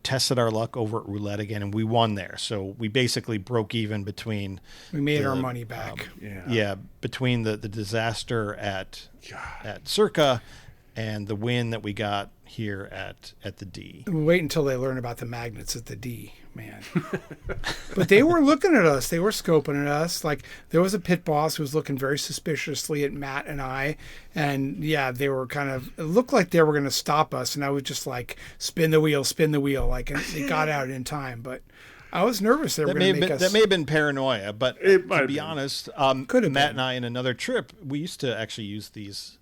tested our luck over at roulette again, and we won there. So we basically broke even between. We made our money back. Between the disaster at Circa and the win that we got here at the D. Wait until they learn about the magnets at the D, man. But they were looking at us. They were scoping at us. Like, there was a pit boss who was looking very suspiciously at Matt and I. And they were it looked like they were going to stop us. And I was just like, spin the wheel. Like, and they got out in time. But I was nervous they were going to make us. That may have been paranoia, but to be honest, Could have Matt been. and I in another trip, we used to actually use these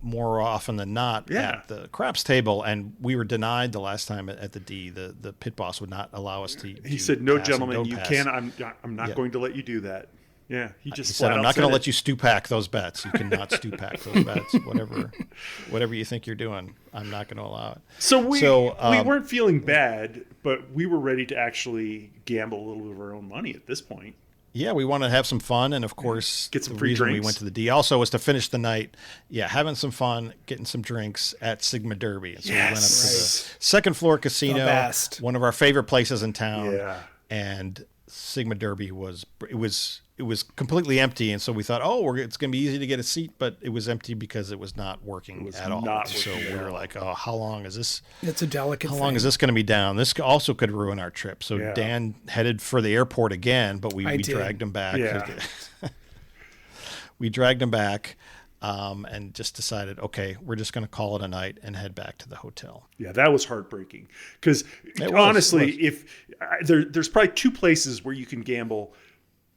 more often than not at the craps table, and we were denied the last time at the D. The pit boss would not allow us to. He said, "No, pass gentlemen, and you don't can't. pass." I'm not going to let you do that." Yeah, he said, "I'm not going to let you stew pack those bets. You cannot stew pack those bets. Whatever you think you're doing, I'm not going to allow it." So we weren't feeling bad, but we were ready to actually gamble a little bit of our own money at this point. Yeah, we wanted to have some fun, and of course, Get some the free reason we drinks. went to the D also was to finish the night. Yeah, having some fun, getting some drinks at Sigma Derby. And so we went up to the second floor casino, The best. one of our favorite places in town. Yeah. And Sigma Derby was completely empty, and so we thought, it's going to be easy to get a seat, but it was empty because it was not working at all. not So working we at were all. like, how long is this? It's a delicate How thing. long is this going to be down? This also could ruin our trip. So Yeah. Dan headed for the airport again, but we did. dragged him back. Yeah. We dragged him back and just decided, okay, we're just going to call it a night and head back to the hotel. Yeah, that was heartbreaking. Because It was, honestly, it if there's probably 2 places where you can gamble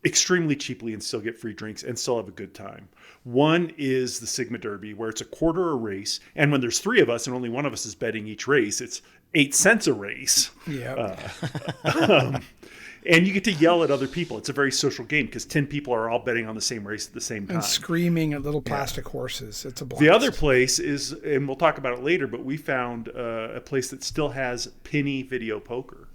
extremely cheaply and still get free drinks and still have a good time. One is the Sigma Derby, where it's a quarter a race, and when there's 3 of us and only one of us is betting each race, it's 8 cents a race. Yeah. And you get to yell at other people. It's a very social game because 10 people are all betting on the same race at the same time. And screaming at little plastic horses. It's a blast. The other place is, and we'll talk about it later, but we found a place that still has penny video poker.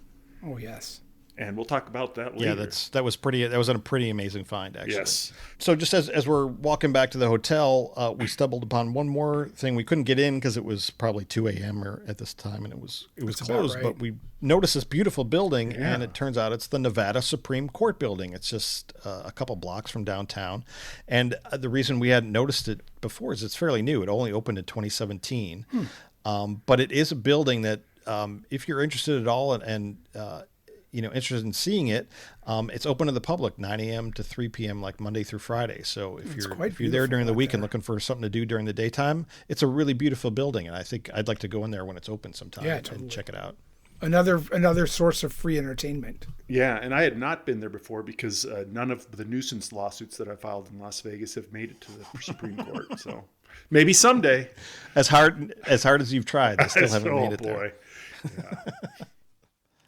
Oh, yes. And we'll talk about that later. Yeah, that was a pretty amazing find, actually. Yes. So just as we're walking back to the hotel, we stumbled upon one more thing. We couldn't get in because it was probably 2 a.m. or at this time, and it was That's about closed. right. But we noticed this beautiful building, and it turns out it's the Nevada Supreme Court building. It's just a couple blocks from downtown, and the reason we hadn't noticed it before is it's fairly new. It only opened in 2017, but it is a building that, if you're interested at all and interested in seeing it, it's open to the public 9 a.m. to 3 p.m. like Monday through Friday. So if you're there beautiful during the out week there. and looking for something to do during the daytime, it's a really beautiful building, and I think I'd like to go in there when it's open sometime Yeah, totally. and check it out. another source of free entertainment. Yeah, and I had not been there before because none of the nuisance lawsuits that I filed in Las Vegas have made it to the Supreme Court. So maybe someday. As hard as you've tried, they still haven't made it there. Yeah.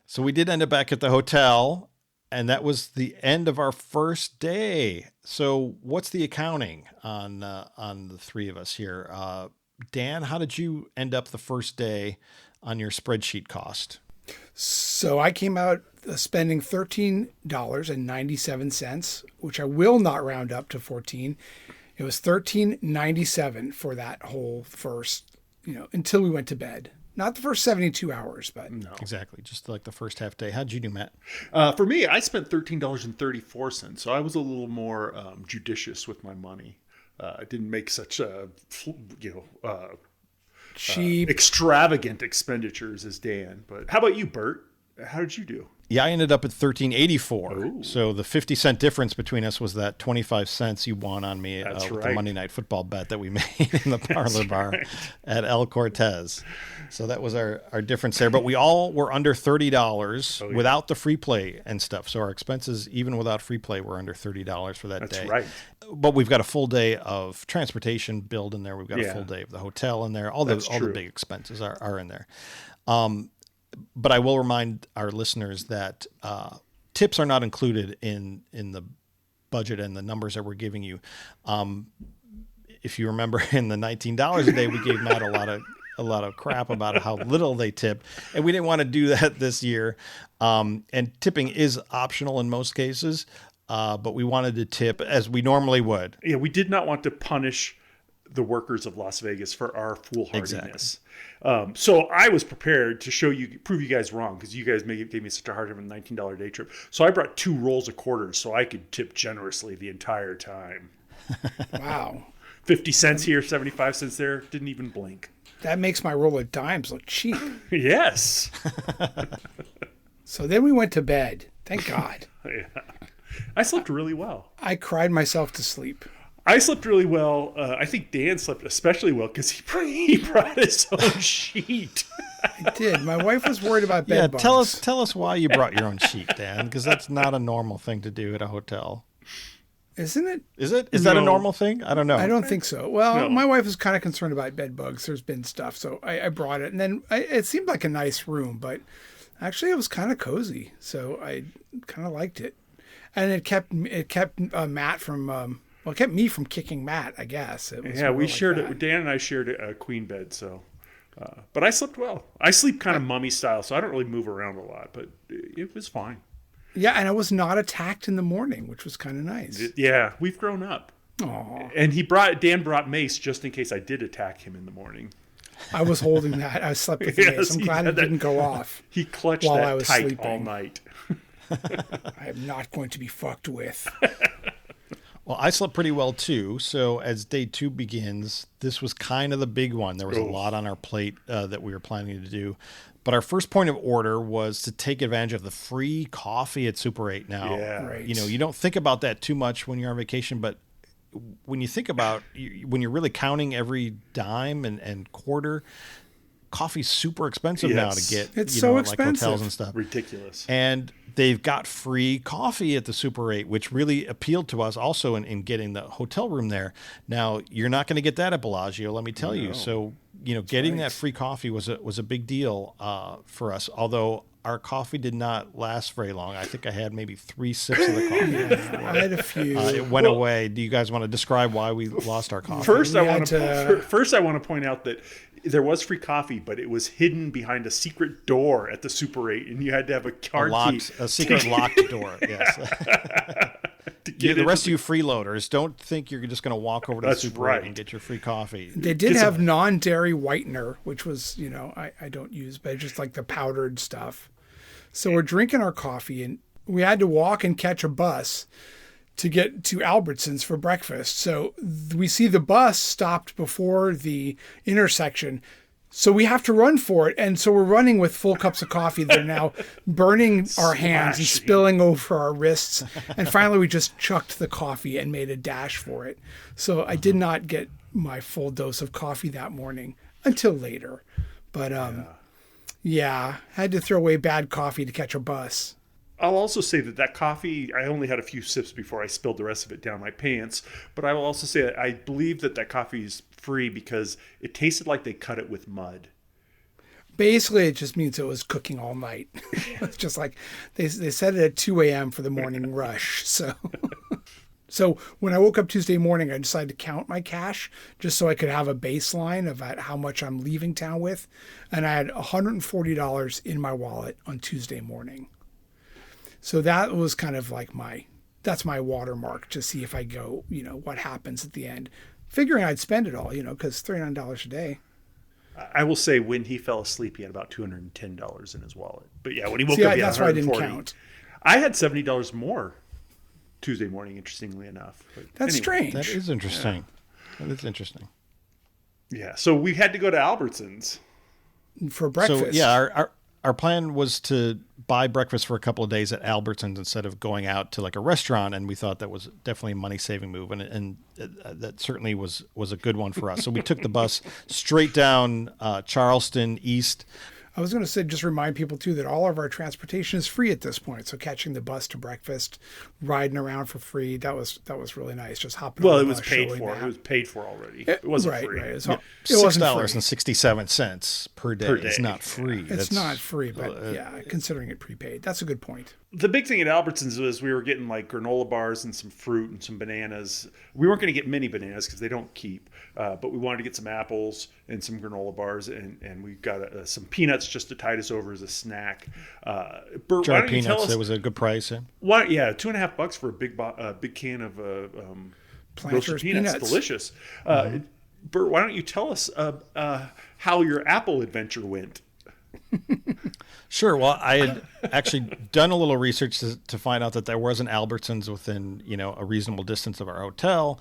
So we did end up back at the hotel, and that was the end of our first day. So what's the accounting on the three of us here? Dan, how did you end up the first day on your spreadsheet cost? So I came out spending $13.97, which I will not round up to 14. It was $13.97 for that whole first, until we went to bed. Not the first 72 hours, but No. Exactly. Just like the first half day. How'd you do, Matt? For me, I spent $13.34, so I was a little more judicious with my money. I didn't make such cheap, extravagant expenditures as Dan. But how about you, Bert? How did you do? Yeah, I ended up at $13.84. Ooh. So the 50-cent difference between us was that 25 cents you won on me That's with right. the Monday Night Football bet that we made in the parlor bar at El Cortez. So that was our difference there. But we all were under $30 without the free play and stuff. So our expenses, even without free play, were under $30 for that day. That's right. But we've got a full day of transportation billed in there. We've got a full day of the hotel in there. All the big expenses are in there. But I will remind our listeners that tips are not included in the budget and the numbers that we're giving you. If you remember, in the $19 a day, we gave Matt a lot of crap about how little they tip, and we didn't want to do that this year. And tipping is optional in most cases, but we wanted to tip as we normally would. Yeah, we did not want to punish the workers of Las Vegas for our foolhardiness. Exactly. So I was prepared to prove you guys wrong, because you guys gave me such a hard time on a $19 day trip. So I brought 2 rolls of quarters so I could tip generously the entire time. Wow. 50 cents here, 75 cents there. Didn't even blink. That makes my roll of dimes look cheap. Yes. So then we went to bed. Thank God. Yeah. I slept really well. I cried myself to sleep. I slept really well. I think Dan slept especially well because he brought his own sheet. I did. My wife was worried about bed bugs. Tell us why you brought your own sheet, Dan, because that's not a normal thing to do at a hotel. Isn't it? Is it? Is that a normal thing? I don't know. I don't think so. Well, No. my wife was kind of concerned about bed bugs. There's been stuff, so I brought it. And then it seemed like a nice room, but actually it was kind of cozy, so I kind of liked it. And it kept Matt from... it kept me from kicking Matt, I guess. Yeah, we shared it. Dan and I shared a queen bed, so. But I slept well. I sleep kind of mummy style, so I don't really move around a lot, but it was fine. Yeah, and I was not attacked in the morning, which was kind of nice. Yeah, we've grown up. Aw. And Dan brought mace just in case I did attack him in the morning. I was holding that. I slept with the mace. I'm glad it didn't go off. He clutched while that I was tight sleeping. all night. I am not going to be fucked with. Well, I slept pretty well too. So as day 2 begins, this was kind of the big one. There was a lot on our plate that we were planning to do. But our first point of order was to take advantage of the free coffee at Super 8. Now, Right. you don't think about that too much when you're on vacation, but when you think about when you're really counting every dime and quarter, coffee's super expensive now to get. It's so like expensive. hotels and stuff. Ridiculous. And they've got free coffee at the Super 8, which really appealed to us also in getting the hotel room there. Now, you're not going to get that at Bellagio, let me tell you. So, getting that free coffee was a big deal for us, although our coffee did not last very long. I think I had maybe 3 sips of the coffee. I had a few. It went away. Do you guys want to describe why we lost our coffee? First, I We want had to point out that there was free coffee, but it was hidden behind a secret door at the Super 8, and you had to have a card key. A secret locked door, yes. The rest of you freeloaders, don't think you're just going to walk over to the Super 8 and get your free coffee. They did have non-dairy whitener, which was, I don't use, but just like the powdered stuff. So we're drinking our coffee, and we had to walk and catch a bus to get to Albertsons for breakfast. So we see the bus stopped before the intersection. So we have to run for it. And so we're running with full cups of coffee that are now burning our hands and spilling over our wrists. And finally, we just chucked the coffee and made a dash for it. So I did not get my full dose of coffee that morning until later. But Yeah, had to throw away bad coffee to catch a bus. I'll also say that coffee, I only had a few sips before I spilled the rest of it down my pants. But I will also say that I believe that coffee is free because it tasted like they cut it with mud. Basically, it just means it was cooking all night. It's just like they set it at 2 a.m. for the morning rush. So when I woke up Tuesday morning, I decided to count my cash just so I could have a baseline of how much I'm leaving town with. And I had $140 in my wallet on Tuesday morning. So that was kind of like that's my watermark to see if I go, what happens at the end. Figuring I'd spend it all, because $39 a day. I will say when he fell asleep, he had about $210 in his wallet. But yeah, when he woke up, he had that's why I didn't 140. count. I had $70 more Tuesday morning, interestingly enough. But That's anyway. strange. That is interesting. Yeah. That is interesting. Yeah, so we had to go to Albertsons. For breakfast. So yeah, our plan was to buy breakfast for a couple of days at Albertsons instead of going out to like a restaurant, and we thought that was definitely a money-saving move, and that certainly was a good one for us. So we took the bus straight down Charleston East. I was going to say, just remind people too that all of our transportation is free at this point. So catching the bus to breakfast, riding around for free, that was really nice. Just hopping. Well, on it the was bus, paid showing for. that. It was paid for already. It wasn't free. Right. It $6 wasn't free. and 67 cents per day. Per day. It's not free. It's not free, but yeah, considering it prepaid, that's a good point. The big thing at Albertsons was we were getting like granola bars and some fruit and some bananas. We weren't going to get many bananas because they don't keep, but we wanted to get some apples and some granola bars, and we got some peanuts just to tide us over as a snack. Bert, Jar why of don't you tell peanuts. us? That was a good price. Yeah. Why? Yeah, $2.50 for a big can of Planters roasted peanuts. peanuts. Delicious. Bert, why don't you tell us how your apple adventure went? Sure. Well, I had actually done a little research to find out that there was an Albertsons within, a reasonable distance of our hotel,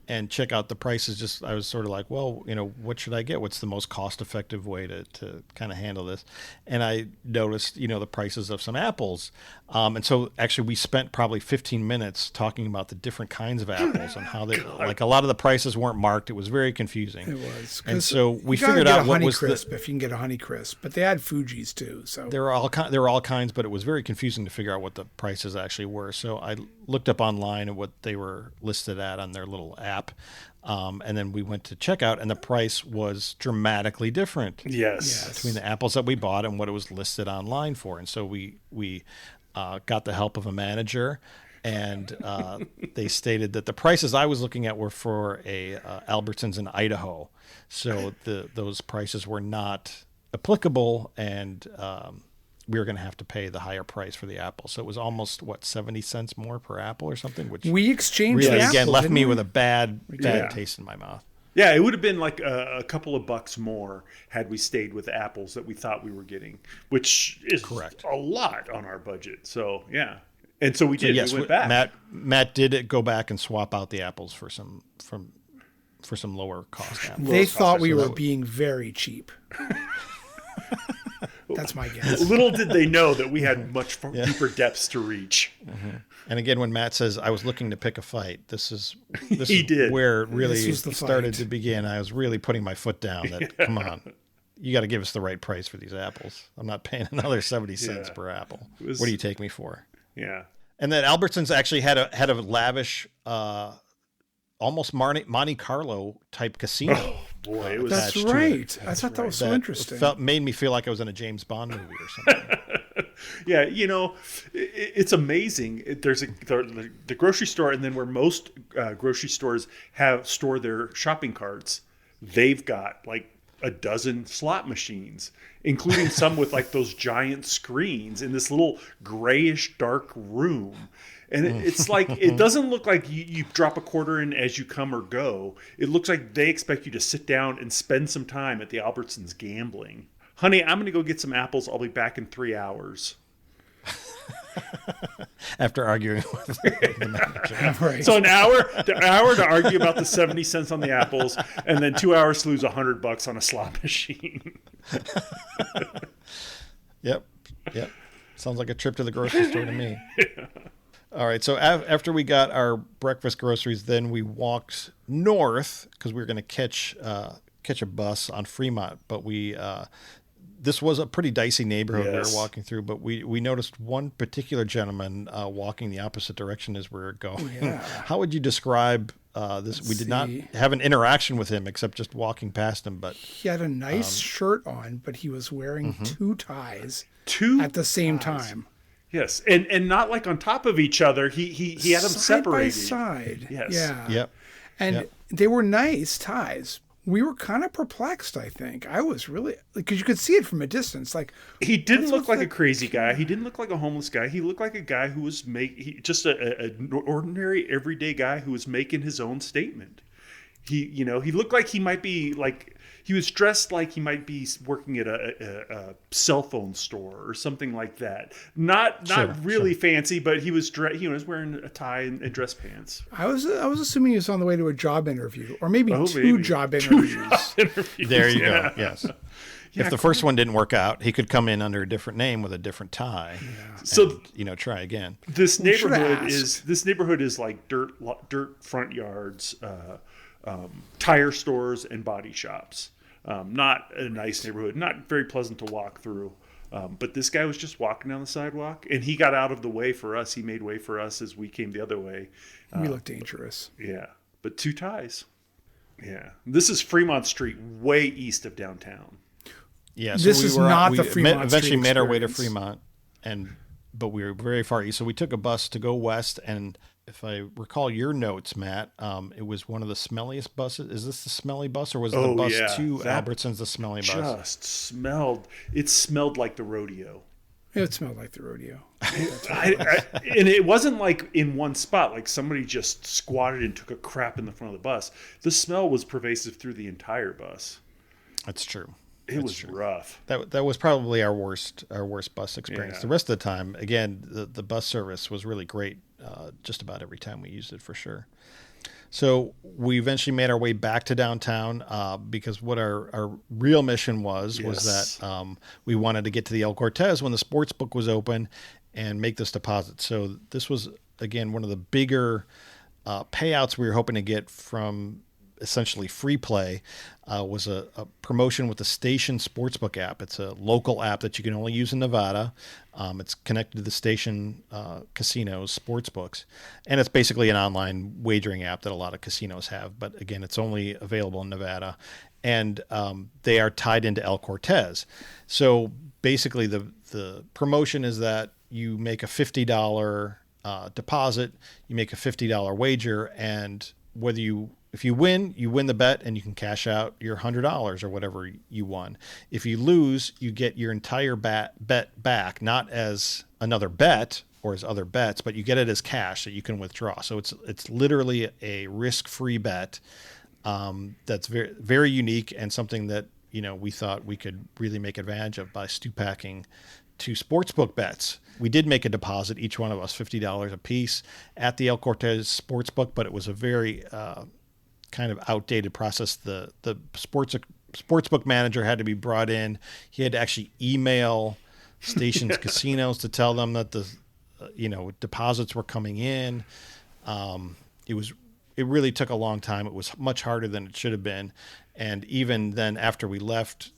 and check out the prices. I was sort of like, well, what should I get? What's the most cost-effective way to kind of handle this? And I noticed, the prices of some apples. And so actually we spent probably 15 minutes talking about the different kinds of apples and how they, like a lot of the prices weren't marked. It was very confusing. It was. And so we You gotta figured get out a what Honey was Crisp if you can get a Honey Crisp, but they had Fuji's too. So there were all kinds, but it was very confusing to figure out what the prices actually were. So I looked up online at what they were listed at on their little app, and then we went to checkout, and the price was dramatically different. Yes. Between the apples that we bought and what it was listed online for. And so we got the help of a manager, and they stated that the prices I was looking at were for a Albertsons in Idaho. So those prices were not applicable, and we were going to have to pay the higher price for the apple. So it was almost 70 cents more per apple or something, which we exchanged really the again apples, left didn't me we? with a bad Yeah. taste in my mouth. Yeah, it would have been like a couple of bucks more had we stayed with the apples that we thought we were getting, which is Correct. a lot on our budget. So yeah, and so we did. Yes, we went back. Matt did go back and swap out the apples for some lower cost apples. They thought we so were that was- being very cheap. That's my guess. Little did they know that we had much deeper depths to reach. And again, when Matt says I was looking to pick a fight, this is He did. where it really This was the started fight. to begin. I was really putting my foot down. That come on, you got to give us the right price for these apples. I'm not paying another 70 cents Yeah. per apple. was- What do you take me for? Yeah. And then Albertsons actually had a lavish, almost Monte Carlo type casino. Oh boy, it was. That's attached to right. I thought that was so that interesting. made me feel like I was in a James Bond movie or something. Yeah, it's amazing. There's the grocery store, and then where most grocery stores store their shopping carts, they've got like a dozen slot machines, including some with like those giant screens in this little grayish dark room. And it's like, it doesn't look like you drop a quarter in as you come or go. It looks like they expect you to sit down and spend some time at the Albertsons gambling. Honey, I'm going to go get some apples. I'll be back in 3 hours. After arguing with the manager. Right. So an hour to argue about the 70 cents on the apples, and then 2 hours to lose $100 on a slot machine. Yep. Sounds like a trip to the grocery store to me. All right. So after we got our breakfast groceries, then we walked north because we were going to catch a bus on Fremont, but we this was a pretty dicey neighborhood we Yes. were walking through, but we noticed one particular gentleman walking the opposite direction as we were going. Yeah. How would you describe this? We did not have an interaction with him except just walking past him, but He had a nice shirt on, but he was wearing Mm-hmm. two ties Two at the same ties. time. Yes, and not like on top of each other. He had them Side by separated. side. Yes. Yeah. yep. And Yep. they were nice ties. We were kind of perplexed, I think. I was really, because you could see it from a distance. Like, He didn't What's look with like the- a crazy guy. He didn't look like a homeless guy. He looked like a guy who was just an ordinary, everyday guy who was making his own statement. He looked like he might be like, he was dressed like he might be working at a cell phone store or something like that. Not Sure, really fancy, but he was was wearing a tie and dress pants. I was assuming he was on the way to a job interview, or maybe Oh, two maybe. job interviews. There you Yeah. go. Yes. If the first one didn't work out, he could come in under a different name with a different tie. So And, try again. this should neighborhood is like dirt front yards, tire stores and body shops. Not a nice neighborhood, not very pleasant to walk through. But this guy was just walking down the sidewalk, and he got out of the way for us. He made way for us as we came the other way. We look dangerous. Yeah, but two ties. Yeah, this is Fremont Street, way east of downtown. Yeah, This is not the Fremont eventually Street made our way to experience. Fremont, but we were very far east. So we took a bus to go west, and if I recall your notes, Matt, it was one of the smelliest buses. Is this the smelly bus, or was the bus yeah, to that Albertsons the smelly bus? Just smelled like the rodeo. It smelled like the rodeo. And it wasn't like in one spot, like somebody just squatted and took a crap in the front of the bus. The smell was pervasive through the entire bus. That's true. It was rough. That was probably our worst bus experience. Yeah. The rest of the time, again, the bus service was really great. Just about every time we used it, for sure. So we eventually made our way back to downtown because what our real mission was Yes. that we wanted to get to the El Cortez when the sports book was open and make this deposit. So this was, again, one of the bigger payouts we were hoping to get from essentially free play. Was a promotion with the Station Sportsbook app. It's a local app that you can only use in Nevada. It's connected to the Station casinos, sportsbooks, and it's basically an online wagering app that a lot of casinos have. But again, it's only available in Nevada, and they are tied into El Cortez. So basically, the promotion is that you make a $50 deposit, you make a $50 wager, and if you win, you win the bet and you can cash out your $100 or whatever you won. If you lose, you get your entire bet back, not as another bet or as other bets, but you get it as cash that you can withdraw. So it's literally a risk-free bet that's very, very unique and something that we thought we could really make advantage of by stupacking to sportsbook bets. We did make a deposit, each one of us $50 a piece at the El Cortez Sportsbook, but it was a very kind of outdated process. The sportsbook manager had to be brought in. He had to actually email Stations casinos to tell them that the deposits were coming in. It really took a long time. It was much harder than it should have been. And even then, after we left,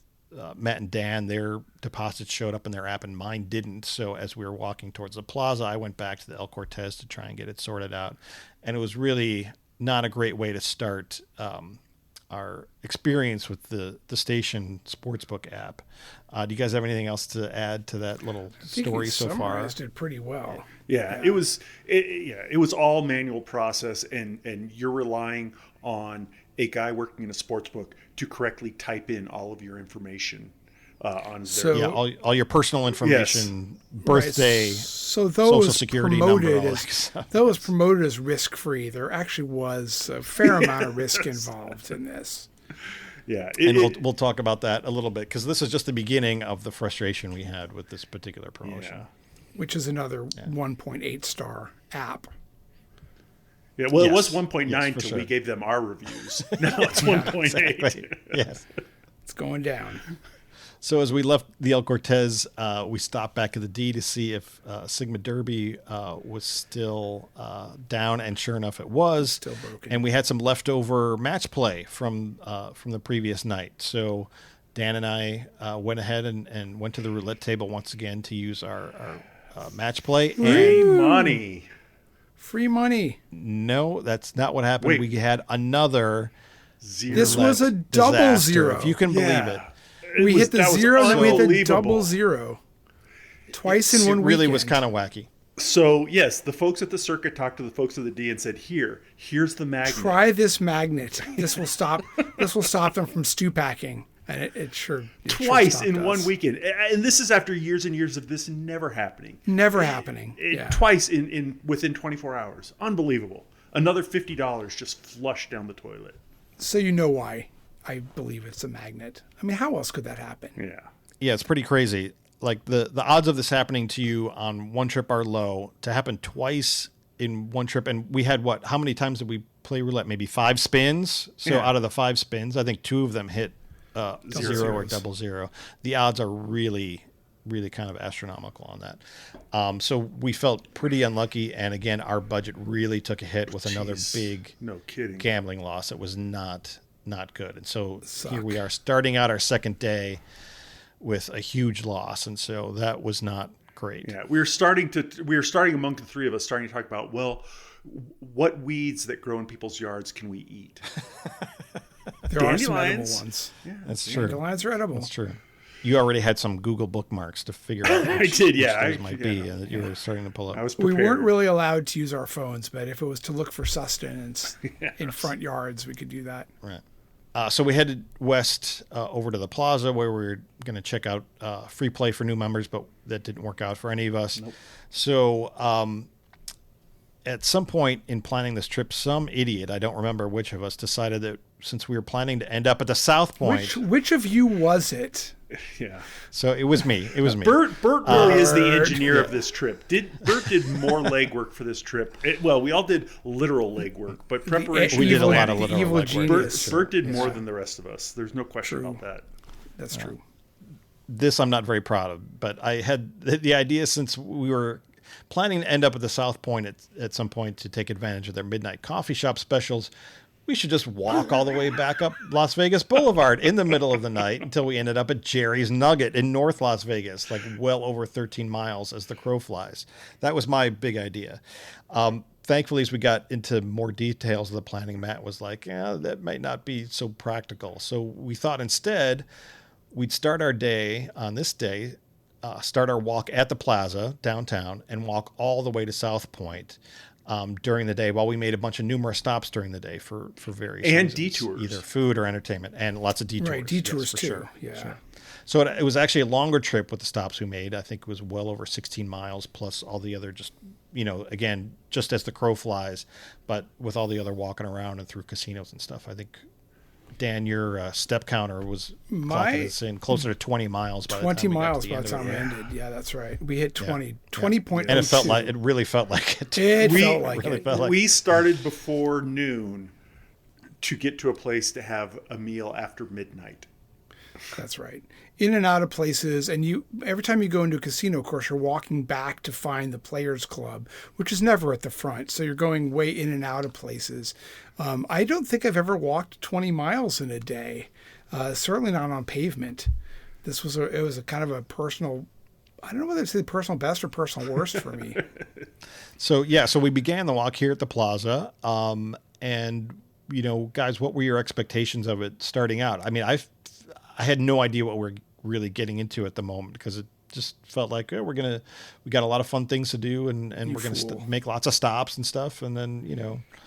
Matt and Dan, their deposits showed up in their app and mine didn't. So as we were walking towards the plaza, I went back to the El Cortez to try and get it sorted out. And it was really not a great way to start our experience with the Station Sportsbook app. Do you guys have anything else to add to that little story so far? Summarized it pretty well. Yeah, it was all manual process, and you're relying on a guy working in a sports book to correctly type in all of your information on So- their. Yeah, all your personal information, birthday, So those Social Security number, promoted all that as stuff. those promoted as risk free. There actually was a fair amount of risk involved in this. Yeah, And we'll talk about that a little bit because this is just the beginning of the frustration we had with this particular promotion. yeah. Which is another 1.8 star app. Yeah, well, it Yes. was 1.9 Yes, for till sure. we gave them our reviews. Now it's 1.8. Exactly. Yes. It's going down. So as we left the El Cortez, we stopped back at the D to see if Sigma Derby was still down, and sure enough, it was. Still broken. And we had some leftover match play from the previous night. So Dan and I went ahead and went to the roulette table once again to use our match play. Free And money. Free money. no, that's not what happened. Wait. We had another Zero. This was a roulette double disaster, zero. if you can believe it. We hit the that was zero, then we hit the unbelievable. double zero. Twice in It one really weekend. was kind of wacky. So, yes, the folks at the circuit talked to the folks of the D and said, here's the magnet. Try this magnet. This will stop. This will stop them from stew packing. And it sure Twice stopped in us. one weekend. And this is after years and years of this never happening. Never happening. Yeah. Twice in within 24 hours. Unbelievable. Another $50 just flushed down the toilet. So you know why I believe it's a magnet. I mean, how else could that happen? Yeah. Yeah, it's pretty crazy. Like the odds of this happening to you on one trip are low. To happen twice in one trip, and we had what? How many times did we play roulette? Maybe 5 spins. So Yeah. out of the 5 spins, I think 2 of them hit zero or zeros. double zero. The odds are really, really kind of astronomical on that. So we felt pretty unlucky, and again, our budget really took a hit with another Jeez. big No kidding. gambling loss. It was not good, and so Suck. here we are starting out our second day with a huge loss, and so that was not great. Yeah, we were starting among the three of us starting to talk about, well, what weeds that grow in people's yards can we eat? There are some edible Dandelions. ones. That's true. Dandelions are edible. That's true. You already had some Google bookmarks to figure out I which, did, yeah. which those might be that you were starting to pull up. I was We prepared. weren't really allowed to use our phones, but if it was to look for sustenance in front yards, we could do that. Right. So we headed west over to the plaza where we were going to check out free play for new members, but that didn't work out for any of us. Nope. So at some point in planning this trip, some idiot, I don't remember which of us, decided that since we were planning to end up at the South Point, Which of you was it? Yeah. so it was me. It was me. Bert really is the engineer of this trip. Bert did more legwork for this trip. Well, we all did literal legwork, but preparation. We did a Evil- lot of literal evil legwork. genius. Bert did more than the rest of us. There's no question True. about that. That's true. This I'm not very proud of, but I had the idea, since we were planning to end up at the South Point at some point to take advantage of their midnight coffee shop specials, we should just walk all the way back up Las Vegas Boulevard in the middle of the night until we ended up at Jerry's Nugget in North Las Vegas, like well over 13 miles as the crow flies. That was my big idea. Thankfully, as we got into more details of the planning, Matt was like, yeah, that might not be so practical. So we thought instead we'd start our day on this day, start our walk at the plaza downtown and walk all the way to South Point during the day, while we made a bunch of numerous stops during the day for various And reasons, detours. either food or entertainment, and lots of detours. Right, detours yes, for too. sure. Yeah. So it was actually a longer trip with the stops we made. I think it was well over 16 miles plus all the other just, again, just as the crow flies, but with all the other walking around and through casinos and stuff. I think, Dan, your step counter was clocking us in closer to 20 miles by the 20 time we got miles to the by end the of time it. we ended. Yeah, that's right. We hit 20. Yeah. 20.02. And it really felt like it. It We- felt like really it. felt like We started before noon to get to a place to have a meal after midnight. That's right. In and out of places, and every time you go into a casino, of course, you're walking back to find the Players Club, which is never at the front. So you're going way in and out of places. I don't think I've ever walked 20 miles in a day. Certainly not on pavement. It was a kind of a personal. I don't know whether to say personal best or personal worst for me. So we began the walk here at the plaza. And guys, what were your expectations of it starting out? I mean, I had no idea what we're really getting into at the moment, because it just felt like we got a lot of fun things to do, and we're going to make lots of stops and stuff, and then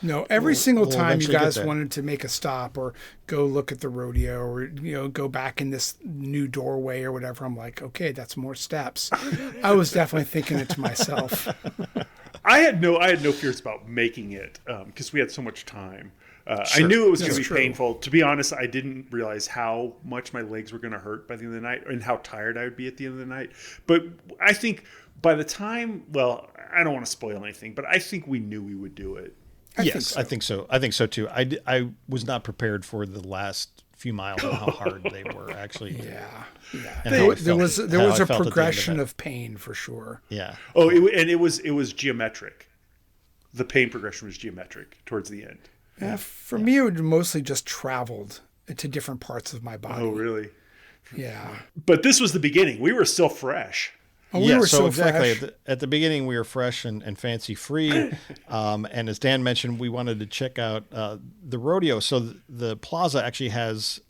No, every single we'll time you eventually get guys there. wanted to make a stop or go look at the rodeo or go back in this new doorway or whatever, I'm like, okay, that's more steps. I was definitely thinking it to myself. I had no fears about making it because we had so much time. I Sure. knew it was going to That's be true. painful. To be honest, I didn't realize how much my legs were going to hurt by the end of the night and how tired I would be at the end of the night. But I think by the time, well, I don't want to spoil anything, but I think we knew we would do it. I think so. I think so too. I was not prepared for the last few miles and how hard they were actually. Yeah. And how I There felt- was how a I felt at the end of progression it. of pain for sure. Yeah. Oh, it was geometric. The pain progression was geometric towards the end. For me, it would mostly just traveled to different parts of my body. Oh, really? Yeah. But this was the beginning. We were still fresh. Oh, we were so exactly. fresh. At the beginning, we were fresh and fancy free. And as Dan mentioned, we wanted to check out the rodeo. So the plaza actually has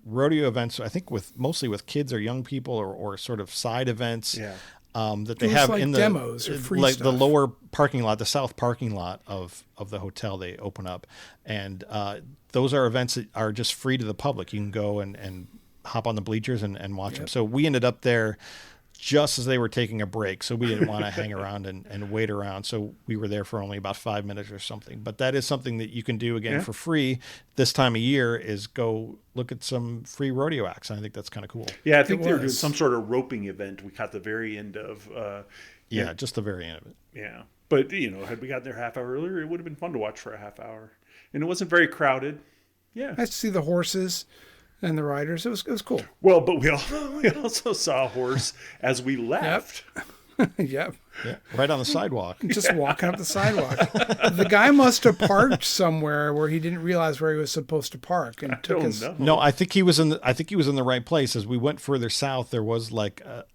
rodeo events, I think mostly with kids or young people or sort of side events. Yeah. That they It was have like in the demos or free like stuff. the lower parking lot, the south parking lot of the hotel. They open up, and those are events that are just free to the public. You can go and hop on the bleachers and watch them. So we ended up there just as they were taking a break, so we didn't want to hang around and wait around. So we were there for only about 5 minutes or something. But that is something that you can do again for free this time of year, is go look at some free rodeo acts. I think that's kind of cool. Yeah, I think they were doing was. some sort of roping event. We caught the very end of. Yeah, just the very end of it. Yeah, but had we gotten there half hour earlier, it would have been fun to watch for a half hour, and it wasn't very crowded. Yeah, Nice to see the horses and the riders. It was cool. well, but we also saw a horse as we left. Yep. Yeah, right on the sidewalk. Just walking up the sidewalk. The guy must have parked somewhere where he didn't realize where he was supposed to park and took his. No, I think he was in the right place. As we went further south, there was like a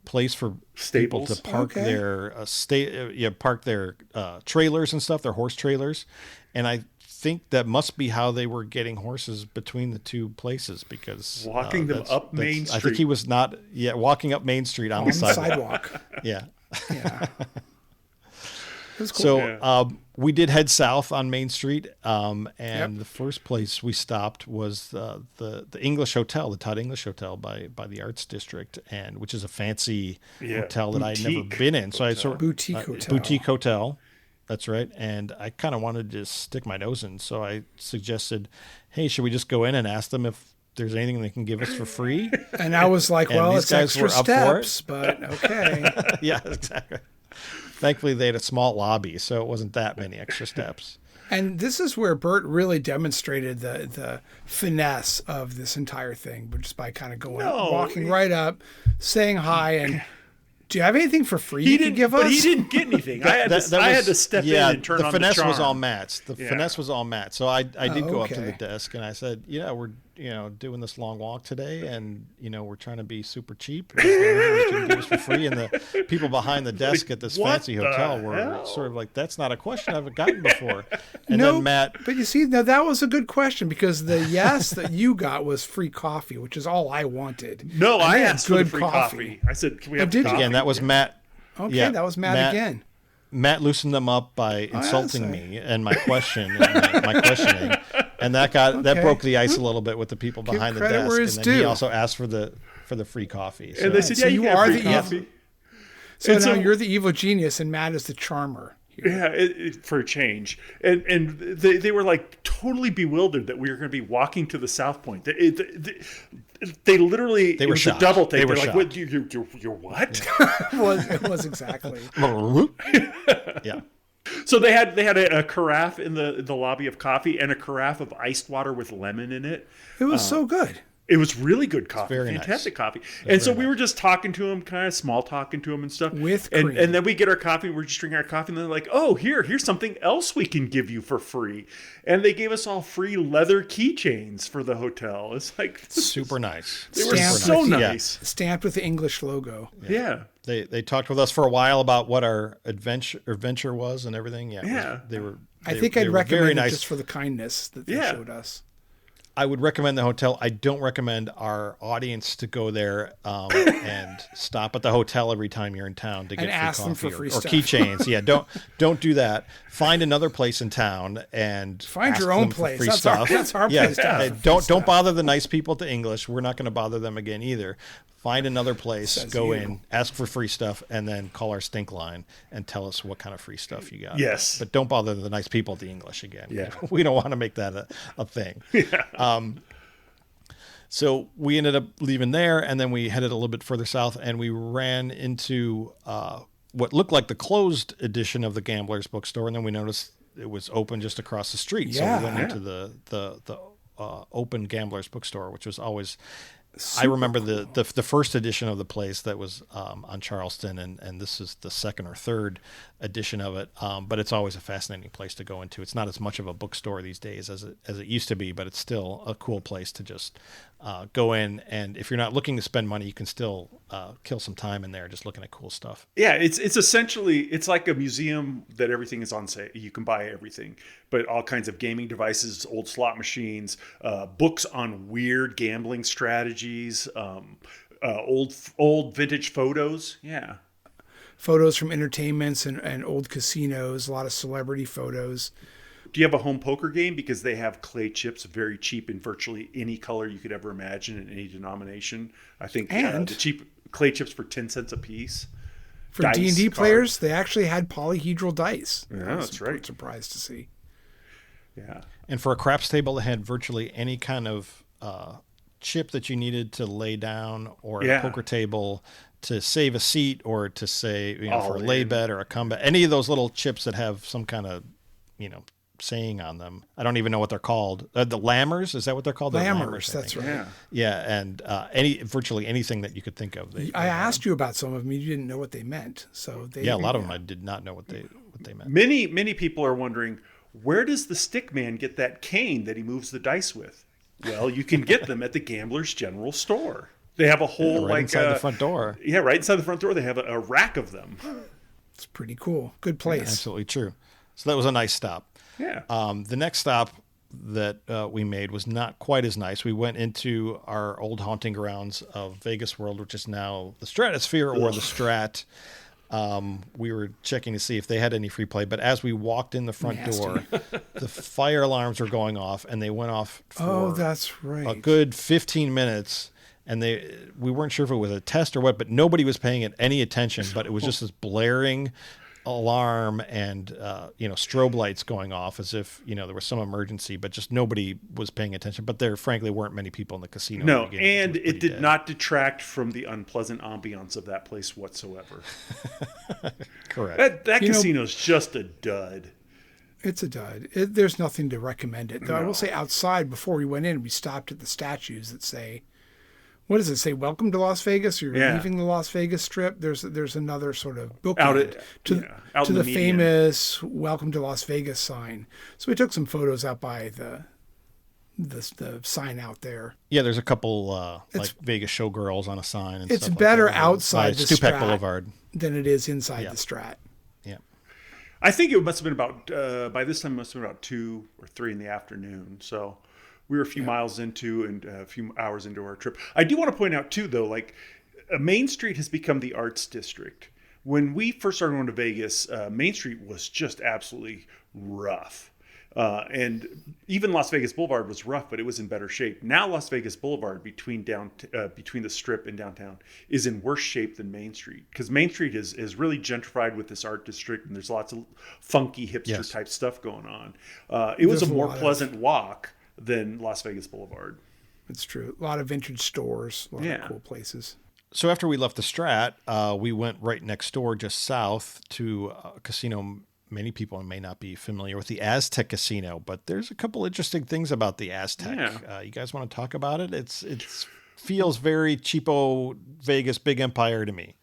place for Stables? people to park Okay. their park their trailers and stuff, their horse trailers, and I think that must be how they were getting horses between the two places, because Walking them up Main I think Street. he was not walking up Main Street on On the the sidewalk. sidewalk. Yeah. Yeah. It was cool. So Yeah. we did head south on Main Street, and Yep. the first place we stopped was the English Hotel, the Todd English Hotel by the Arts District, and which is a fancy hotel that I'd never boutique been in. So I sort of Boutique hotel. boutique hotel. That's right. And I kind of wanted to just stick my nose in, so I suggested, "Hey, should we just go in and ask them if there's anything they can give us for free?" And I was like, And well, these it's guys extra were up for it. steps, but okay. Yeah, exactly. Thankfully, they had a small lobby, so it wasn't that many extra steps. And this is where Bert really demonstrated the finesse of this entire thing, but just by kind of walking right up, saying hi, and do you have anything for free you could give us? But he didn't get anything. I had to step in and turn the on finesse the charm. was all Matt's. The finesse was all Matt's. So I did go up to the okay. desk and I said, "Yeah, we're doing this long walk today, and we're trying to be super cheap. Is there anything that you can give us for free?" And the people behind the desk at this What fancy the hotel were hell? sort of like, "That's not a question I've gotten before." And No, then Matt, but you see, now that was a good question, because the yes that you got was free coffee, which is all I wanted. No, And I they had asked for the free coffee. I said, "Can we have did you? coffee?" again, that was Matt. Okay, Yeah, that was Matt again. Matt loosened them up by insulting say. me and my question, and my questioning, and that Okay. broke the ice a little bit with the people behind the credit desk. where And it's then he due. also asked for the free coffee. So. And they said, So "Yeah, you you can are have free the evil- coffee." So And now so- you're the evil genius, and Matt is the charmer. Yeah, for a change, and they were like totally bewildered that we were going to be walking to the South Point. They literally They it were was shocked. a double take. They were They're like, shocked. "What? You're what?" It was exactly. Yeah. So they had a carafe in the lobby of coffee and a carafe of iced water with lemon in it. It was so good. It was really good coffee, very fantastic nice. coffee. And so we were just talking to him, kind of small talking to him and stuff. With and cream. and then we get our coffee, we're just drinking our coffee, and they're like, "Oh, here's something else we can give you for free." And they gave us all free leather keychains for the hotel. It's like Super nice. they were Stamped so with the- nice. Stamped with the English logo. Yeah. They talked with us for a while about what our adventure was and everything. Yeah. Yeah. They were. I they- think they I'd were recommend very it nice. just for the kindness that they Yeah. showed us. I would recommend the hotel. I don't recommend our audience to go there and stop at the hotel every time you're in town to get free ask them coffee for free or stuff. keychains. Yeah, don't do that. Find another place in town and Find ask your own them for place. free That's our- stuff. that's our yeah, place to ask and for free don't stuff. bother the nice people at the English. We're not going to bother them again either. Find another place, Says go you. in, ask for free stuff, and then call our stink line and tell us what kind of free stuff you got. Yes. But don't bother the nice people at the English again. Yeah. We don't want to make that a thing. So we ended up leaving there, and then we headed a little bit further south, and we ran into what looked like the closed edition of the Gambler's Bookstore, and then we noticed it was open just across the street. So we went Yeah. into the open Gambler's Bookstore, which was always. I remember the first edition of the place that was on Charleston, and this is the second or third edition of it. But it's always a fascinating place to go into. It's not as much of a bookstore these days as it used to be, but it's still a cool place to just go in, and if you're not looking to spend money, you can still kill some time in there just looking at cool stuff. Yeah, it's essentially, it's like a museum that everything is on sale. You can buy everything, but all kinds of gaming devices, old slot machines, books on weird gambling strategies, old vintage photos. Yeah. Photos from entertainments and old casinos, a lot of celebrity photos. Do you have a home poker game? Because they have clay chips very cheap in virtually any color you could ever imagine in any denomination. I think the cheap clay chips for 10 cents a piece. For D&D players, they actually had polyhedral dice. Yeah, that's right. Surprised to see. Yeah. And for a craps table, they had virtually any kind of chip that you needed to lay down, or a poker table to save a seat, or to say, for a lay bet or a comeback. Any of those little chips that have some kind of, saying on them. I don't even know what they're called. The lammers, is that what they're called? Lammers, that's right. Yeah. Yeah, and virtually anything that you could think of. I asked you about some of them. You didn't know what they meant. So a lot of them I did not know what they meant. Many people are wondering, where does the stick man get that cane that he moves the dice with? Well, you can get them at the Gambler's General Store. They have a whole inside the front door. Yeah, right inside the front door. They have a rack of them. It's pretty cool. Good place. Yeah, absolutely true. So that was a nice stop. Yeah. The next stop that we made was not quite as nice. We went into our old haunting grounds of Vegas World, which is now the Stratosphere or the Strat. We were checking to see if they had any free play, but as we walked in the front door, the fire alarms were going off, and they went off for that's right. a good 15 minutes. And we weren't sure if it was a test or what, but nobody was paying it any attention. But it was just this blaring alarm and strobe lights going off as if there was some emergency, but just nobody was paying attention. But there frankly weren't many people in the casino. No, and it did not detract from the unpleasant ambiance of that place whatsoever. Correct. That casino's just a dud. It's a dud. There's nothing to recommend it, though. I will say, outside before we went in, we stopped at the statues that say, what does it say? Welcome to Las Vegas. You're leaving the Las Vegas Strip. There's another sort of bookend to the famous "Welcome to Las Vegas" sign. So we took some photos out by the sign out there. Yeah, there's a couple like Vegas showgirls on a sign. And it's stuff better like that. outside the Stupak Strat Boulevard than it is inside the Strat. Yeah. I think it must have been about by this time it must have been about 2 or 3 in the afternoon. So we were a few miles into and a few hours into our trip. I do want to point out too, though, Main Street has become the arts district. When we first started going to Vegas, Main Street was just absolutely rough. And even Las Vegas Boulevard was rough, but it was in better shape. Now Las Vegas Boulevard between the Strip and downtown is in worse shape than Main Street, because Main Street is really gentrified with this art district, and there's lots of funky hipster type stuff going on. It was a more pleasant walk than Las Vegas Boulevard. It's true. A lot of vintage stores, a lot of cool places. So after we left the Strat, we went right next door, just south, to a casino. Many people may not be familiar with the Aztec Casino, but there's a couple interesting things about the Aztec. Yeah. You guys want to talk about it? It feels very cheapo Vegas Big Empire to me.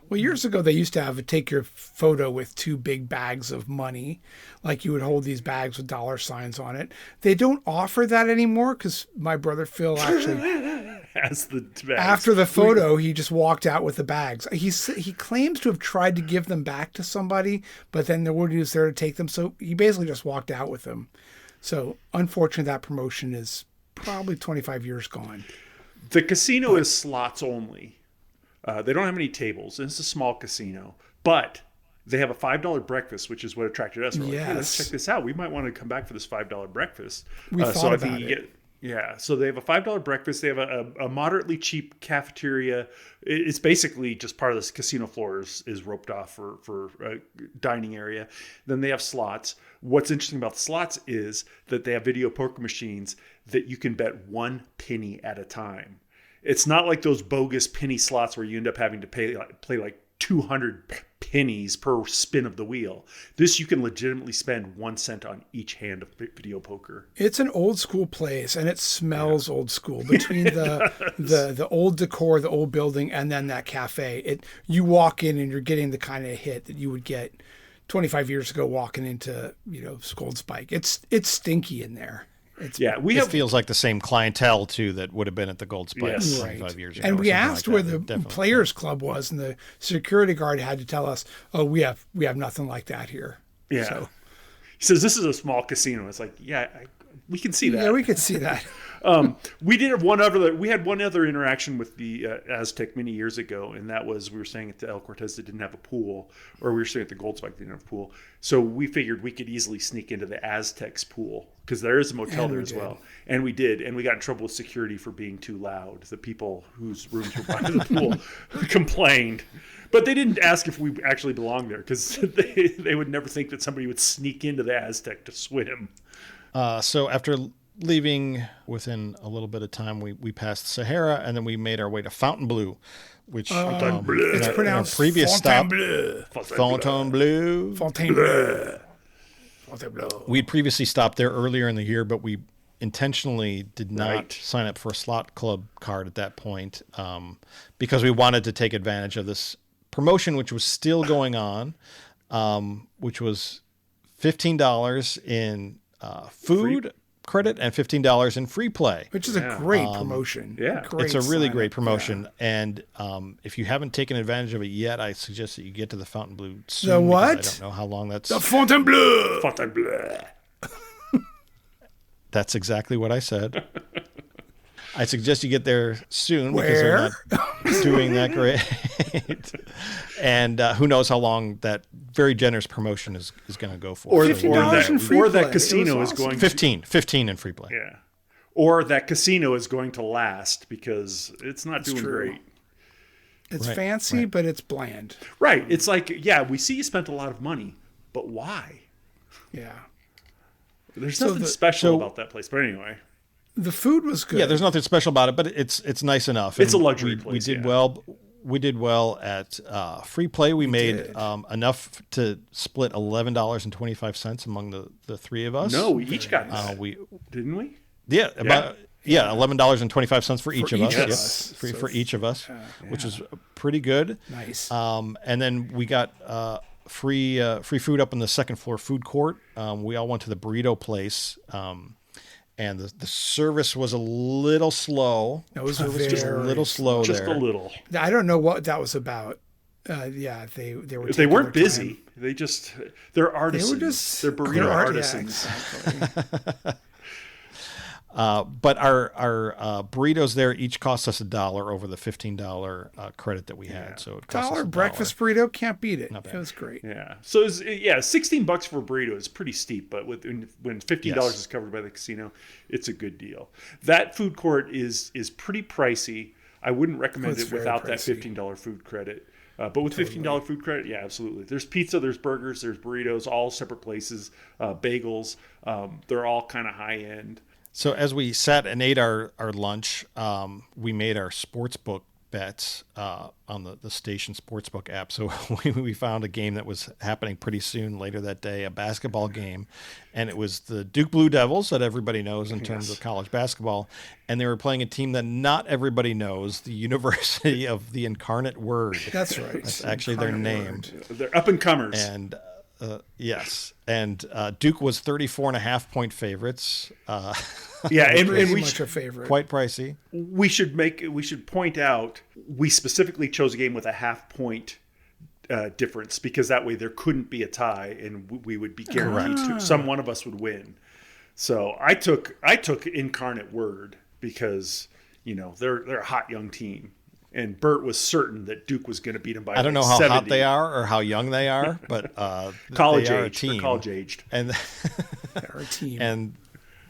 Well, years ago, they used to take your photo with 2 big bags of money. Like you would hold these bags with dollar signs on it. They don't offer that anymore because my brother Phil actually has the bags. After the photo, he just walked out with the bags. He claims to have tried to give them back to somebody, but then nobody was there to take them. So he basically just walked out with them. So unfortunately, that promotion is probably 25 years gone. The casino is slots only. They don't have any tables, and it's a small casino. But they have a $5 breakfast, which is what attracted us. We're like, hey, let's check this out. We might want to come back for this $5 breakfast. We thought about it. So they have a $5 breakfast. They have a moderately cheap cafeteria. It's basically just part of this casino floor is roped off for a dining area. Then they have slots. What's interesting about the slots is that they have video poker machines that you can bet 1 penny at a time. It's not like those bogus penny slots where you end up having to play like 200 pennies per spin of the wheel. This, you can legitimately spend 1 cent on each hand of video poker. It's an old school place, and it smells old school. Between the old decor, the old building, and then that cafe, you walk in and you're getting the kind of hit that you would get 25 years ago walking into Gold Spike. It's stinky in there. It feels like the same clientele too that would have been at the Gold Spike Yes. 25 years ago. And we asked where the Definitely. Players Club was, and the security guard had to tell us, "Oh, we have nothing like that here." Yeah. So, He says this is a small casino. It's like, we can see that. yeah, we could see that. We had one other interaction with the Aztec many years ago, and that was we were staying at the El Cortez that didn't have a pool, or we were staying at the Gold Spike that didn't have a pool. So we figured we could easily sneak into the Aztec's pool because there is a motel there as well. And we did, and we got in trouble with security for being too loud. The people whose rooms were by the pool complained. But they didn't ask if we actually belonged there because they would never think that somebody would sneak into the Aztec to swim. So after leaving within a little bit of time, we passed Sahara, and then we made our way to Fontainebleau, which It's pronounced previous stop, Fontainebleau. Fontainebleau. Fontainebleau. Fontainebleau. We'd previously stopped there earlier in the year, but we intentionally did not Right. sign up for a slot club card at that point because we wanted to take advantage of this promotion, which was still going on, which was $15 in food credit and $15 in free play. Which is a great promotion. yeah. It's a really sign-up. great promotion, and if you haven't taken advantage of it yet, I suggest that you get to the Fontainebleau soon. The because what? I don't know how long that's. The Fontainebleau. Fontainebleau. That's exactly what I said. I suggest you get there soon because they're not doing that great. And who knows how long that very generous promotion is going to go for. Or $15 in free play. that It casino was is awesome. going 15 in free play. Yeah. Or that casino is going to last because it's not doing true. great. It's Right, fancy, but it's bland. Right. It's like, we see you spent a lot of money, but why? Yeah. There's So nothing the- special about that place. But anyway. The food was good. Yeah, there's nothing special about it, but it's nice enough. It's And a luxury we place, did yeah. well. We did well at free play. We made did. enough to split $11.25 among the three of us. No, we each got didn't we? About $11.25 for each of us. each of Yep. us. For each of us, which is pretty good. Nice. And then we got free food up in the second floor food court. We all went to the burrito place. And the service was a little slow. That was Just a little slow Just there. a little. I don't know what that was about. Yeah, they were. They taking weren't their busy. time. They're artisans. They're burrito they're artisans. Yeah, exactly. But our burritos there each cost us $1 over the $15 credit that we had. So it cost us $1 $1. breakfast burrito, can't beat it. bad. It was great. Yeah. So $16 for a burrito is pretty steep, but when $15 Yes. is covered by the casino, it's a good deal. That food court is pretty pricey. I wouldn't recommend it's it very without that pricey. $15 food credit. But with $15 food credit, yeah, absolutely. There's pizza, there's burgers, there's burritos, all separate places, bagels. They're all kind of high end. So as we sat and ate our lunch, we made our sportsbook bets on the station sportsbook app. So we found a game that was happening pretty soon later that day, a basketball game. And it was the Duke Blue Devils that everybody knows in terms of college basketball. And they were playing a team that not everybody knows, the University of the Incarnate Word. That's right. That's actually their name. They're up and comers. And yes. And Duke was 34.5 point favorites. Yeah, and Pretty we much a favorite. Quite pricey. we should point out we specifically chose a game with a half point difference because that way there couldn't be a tie and we would be guaranteed some one of us would win. So I took Incarnate Word because they're a hot young team. And Bert was certain that Duke was going to beat him by I don't know how 70. hot they are or how young they are, but College they are age. a team. They're college aged. And They're a team. and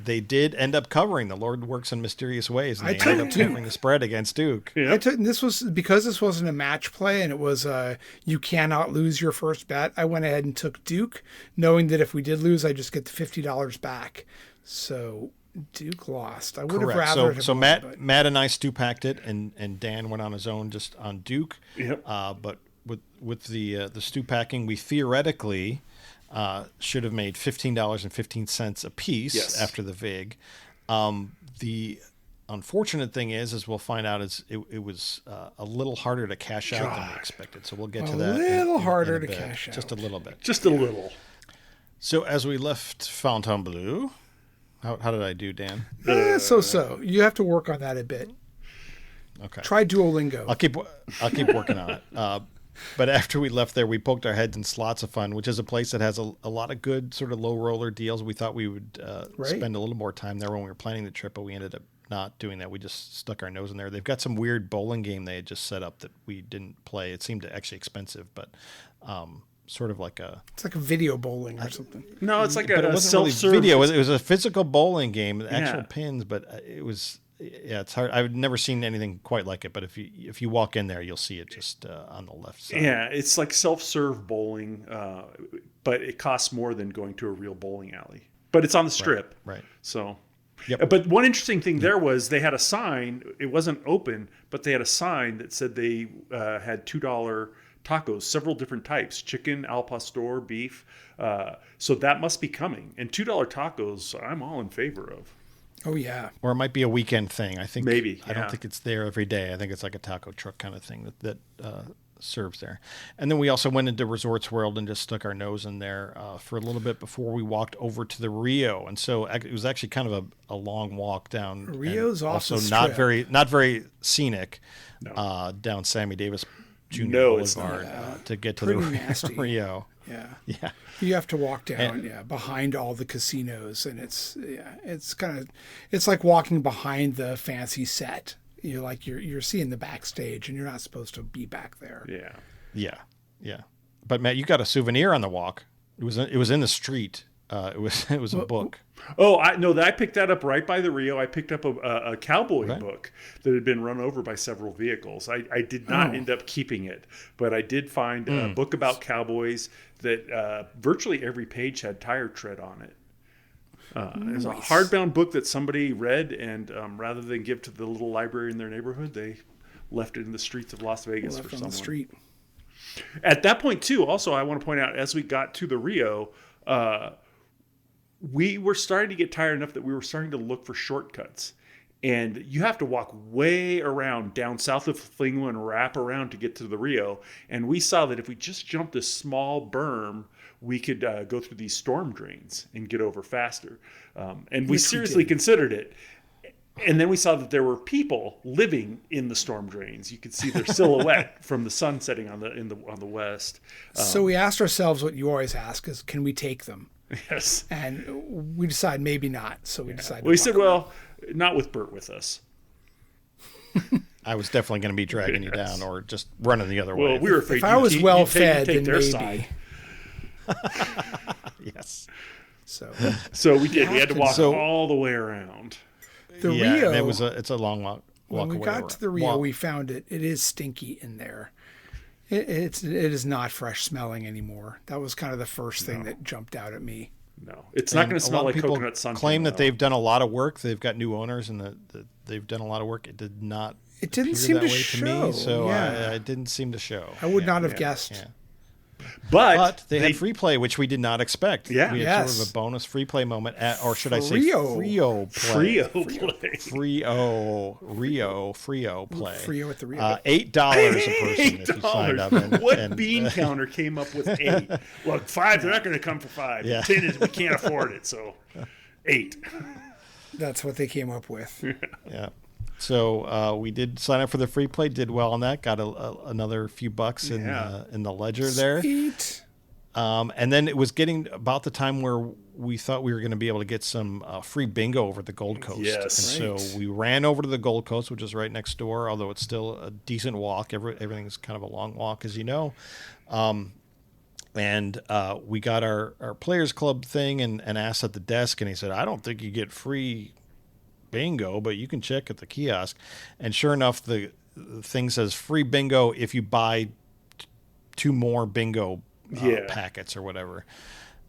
they did end up covering. The Lord works in mysterious ways. And I they ended up took Duke. covering the spread against Duke. Yeah. I took, and this was because this wasn't a match play and it was you cannot lose your first bet. I went ahead and took Duke, knowing that if we did lose, I just get the $50 back. So Duke lost. I would have Correct. rather. have So won, Matt but- Matt and I stew-packed it, and Dan went on his own just on Duke. Yep. But with the stew packing, we theoretically should have made $15.15 a piece Yes. after the vig. The unfortunate thing is we'll find out it was a little harder to cash out than we expected. So we'll get to that. little harder a to bit. cash just a out. little bit. Just a little. So as we left Fontainebleau, How did I do, Dan? So. You have to work on that a bit. Okay. Try Duolingo. I'll keep working on it. But after we left there, we poked our heads in Slots of Fun, which is a place that has a lot of good sort of low roller deals. We thought we would spend a little more time there when we were planning the trip, but we ended up not doing that. We just stuck our nose in there. They've got some weird bowling game they had just set up that we didn't play. It seemed actually expensive, but sort of like it's like a video bowling or something. No, it's like but it a wasn't self-serve. really video. It was a physical bowling game, actual pins, but it was. Yeah, it's hard. I've never seen anything quite like it, but if you walk in there, you'll see it just on the left side. Yeah, it's like self-serve bowling, but it costs more than going to a real bowling alley. But it's on the strip, right? So, yep. But one interesting thing there was they had a sign. It wasn't open, but they had a sign that said they had $2 tacos, several different types: chicken, al pastor, beef. So that must be coming. And $2 tacos, I'm all in favor of. Oh yeah. Or it might be a weekend thing. I think maybe. I don't think it's there every day. I think it's like a taco truck kind of thing that serves there. And then we also went into Resorts World and just stuck our nose in there for a little bit before we walked over to the Rio. And so it was actually kind of a long walk down. Rio's off also the not very scenic down Sammy Davis Jr. Boulevard to get to the nasty. Rio. Yeah. You have to walk down, behind all the casinos, and it's like walking behind the fancy set. You're seeing the backstage, and you're not supposed to be back there. Yeah. But Matt, you got a souvenir on the walk. It was in the street. It was a book. Oh, I picked that up right by the Rio. I picked up a cowboy book that had been run over by several vehicles. I did not end up keeping it, but I did find a book about cowboys that virtually every page had tire tread on it. It was a hardbound book that somebody read, and rather than give to the little library in their neighborhood, they left it in the streets of Las Vegas for someone. On the street. At that point, too, also, I want to point out, as we got to the Rio, we were starting to get tired enough that we were starting to look for shortcuts. And you have to walk way around down south of Flingua and wrap around to get to the Rio. And we saw that if we just jumped a small berm, we could go through these storm drains and get over faster. And we seriously considered it. And then we saw that there were people living in the storm drains. You could see their silhouette from the sun setting on the west. So we asked ourselves what you always ask is, can we take them? Yes. And we decided maybe not. So we decided. We said, well, not with Bert with us. I was definitely going to be dragging you down or just running the other way. Well, we were afraid if I was well fed, then their maybe. Side. Yes. So we did. We had to walk all the way around. The Rio. It's a long walk. When we got to the Rio, we found it is stinky in there. It is not fresh smelling anymore. That was kind of the first thing that jumped out at me. No, it's not going to smell like coconut sunshine. Claim that they've done a lot of work. They've got new owners, and they've done a lot of work. It did not. It didn't seem to way show. To me, so it didn't seem to show. I would not have guessed. Yeah. But they had free play, which we did not expect. Yeah. We had sort of a bonus free play moment, or should I say Frio play. Frio play. Frio at the Rio. $8 a person if you signed up. What bean counter came up with 8? Look, 5, they're not going to come for 5. Yeah. 10 is we can't afford it, so 8. That's what they came up with. Yeah. So we did sign up for the free play, did well on that, got another few bucks in the ledger there. Sweet. And then it was getting about the time where we thought we were going to be able to get some free bingo over at the Gold Coast. Yes. And so we ran over to the Gold Coast, which is right next door, although it's still a decent walk. Everything's kind of a long walk, as you know. And we got our Players Club thing and asked at the desk, and he said, I don't think you get free bingo, but you can check at the kiosk. And sure enough, the thing says free bingo if you buy 2 more bingo packets or whatever.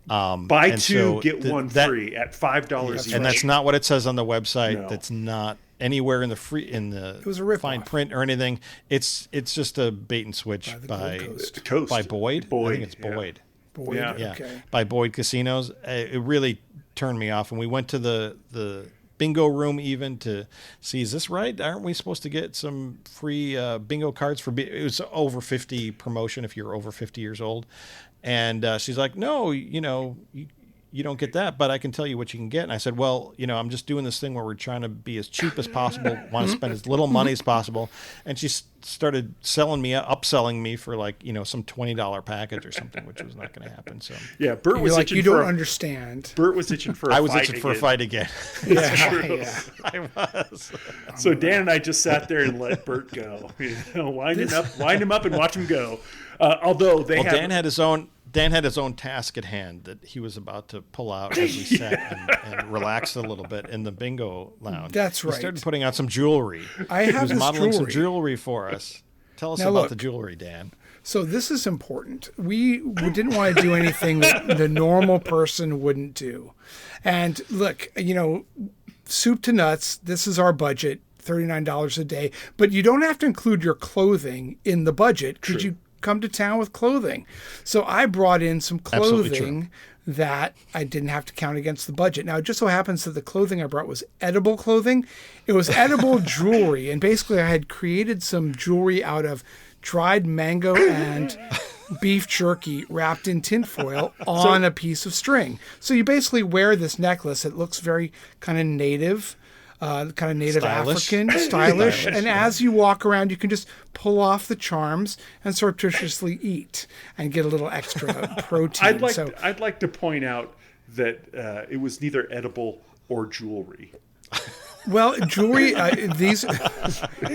Buy 2, get 1 free at $5 each. And that's not what it says on the website. No. That's not anywhere in the it was a fine print or anything. It's just a bait and switch by Boyd. I think it's Boyd. Boyd. Yeah. Okay. By Boyd Casinos. It really turned me off. And we went to the bingo room even to see, is this right? Aren't we supposed to get some free bingo cards for it was over 50 promotion if you're over 50 years old. And she's like, no, you you don't get that, but I can tell you what you can get. And I said, well, I'm just doing this thing where we're trying to be as cheap as possible, want to spend as little money as possible. And she started upselling me for some $20 package or something, which was not going to happen. So yeah, Bert was itching you don't understand. Bert was itching for a fight. I was itching for a fight again. Yeah. I was. So Dan and I just sat there and let Bert go. Wind him up and watch him go. Although Dan had his own task at hand that he was about to pull out as we sat and relax a little bit in the bingo lounge. That's right. He started putting out some jewelry. I have He was modeling some jewelry. jewelry for us. Tell us Now about look. the jewelry, Dan. So this is important. We didn't want to do anything that the normal person wouldn't do. And look, soup to nuts, this is our budget, $39 a day. But you don't have to include your clothing in the budget because you come to town with clothing. So I brought in some clothing that I didn't have to count against the budget. Now, it just so happens that the clothing I brought was edible clothing. It was edible jewelry. And basically, I had created some jewelry out of dried mango and beef jerky wrapped in tinfoil on a piece of string. So you basically wear this necklace. It looks very kind of native. Stylish. African, stylish. And as you walk around, you can just pull off the charms and surreptitiously eat and get a little extra protein. I'd like to point out that it was neither edible or jewelry. Well, jewelry, these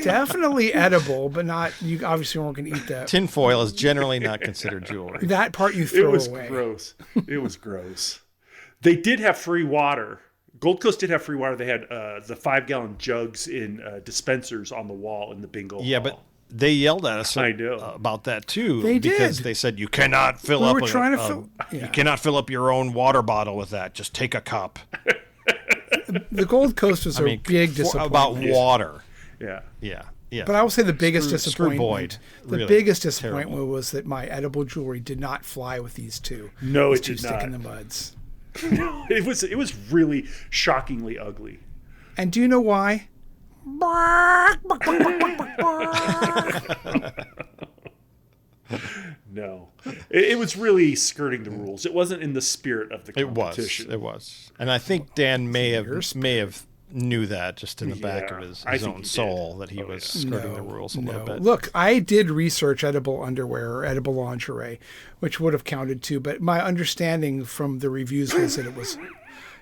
definitely edible, but not. You obviously weren't going to eat that. Tinfoil is generally not considered jewelry. That part you throw away. It was gross. They did have free water. Gold Coast did have free water. They had the 5-gallon jugs in dispensers on the wall in the bingo hall. But they yelled at us about that too. They because did. they said you cannot fill you cannot fill up your own water bottle with that. Just take a cup. The Gold Coast was a big disappointment. About water. Yeah. But I will say the biggest Screw disappointment. Boyd. Really Biggest disappointment terrible. was that my edible jewelry did not fly with these two. No, These it two did stick not. in the muds. It was really shockingly ugly. And do you know why? No, it was really skirting the rules. It wasn't in the spirit of the competition. It was, and I think Dan may have knew that just in the back of his own soul that he was skirting the rules a little bit. Look, I did research edible underwear or edible lingerie, which would have counted too. But my understanding from the reviews was that it was,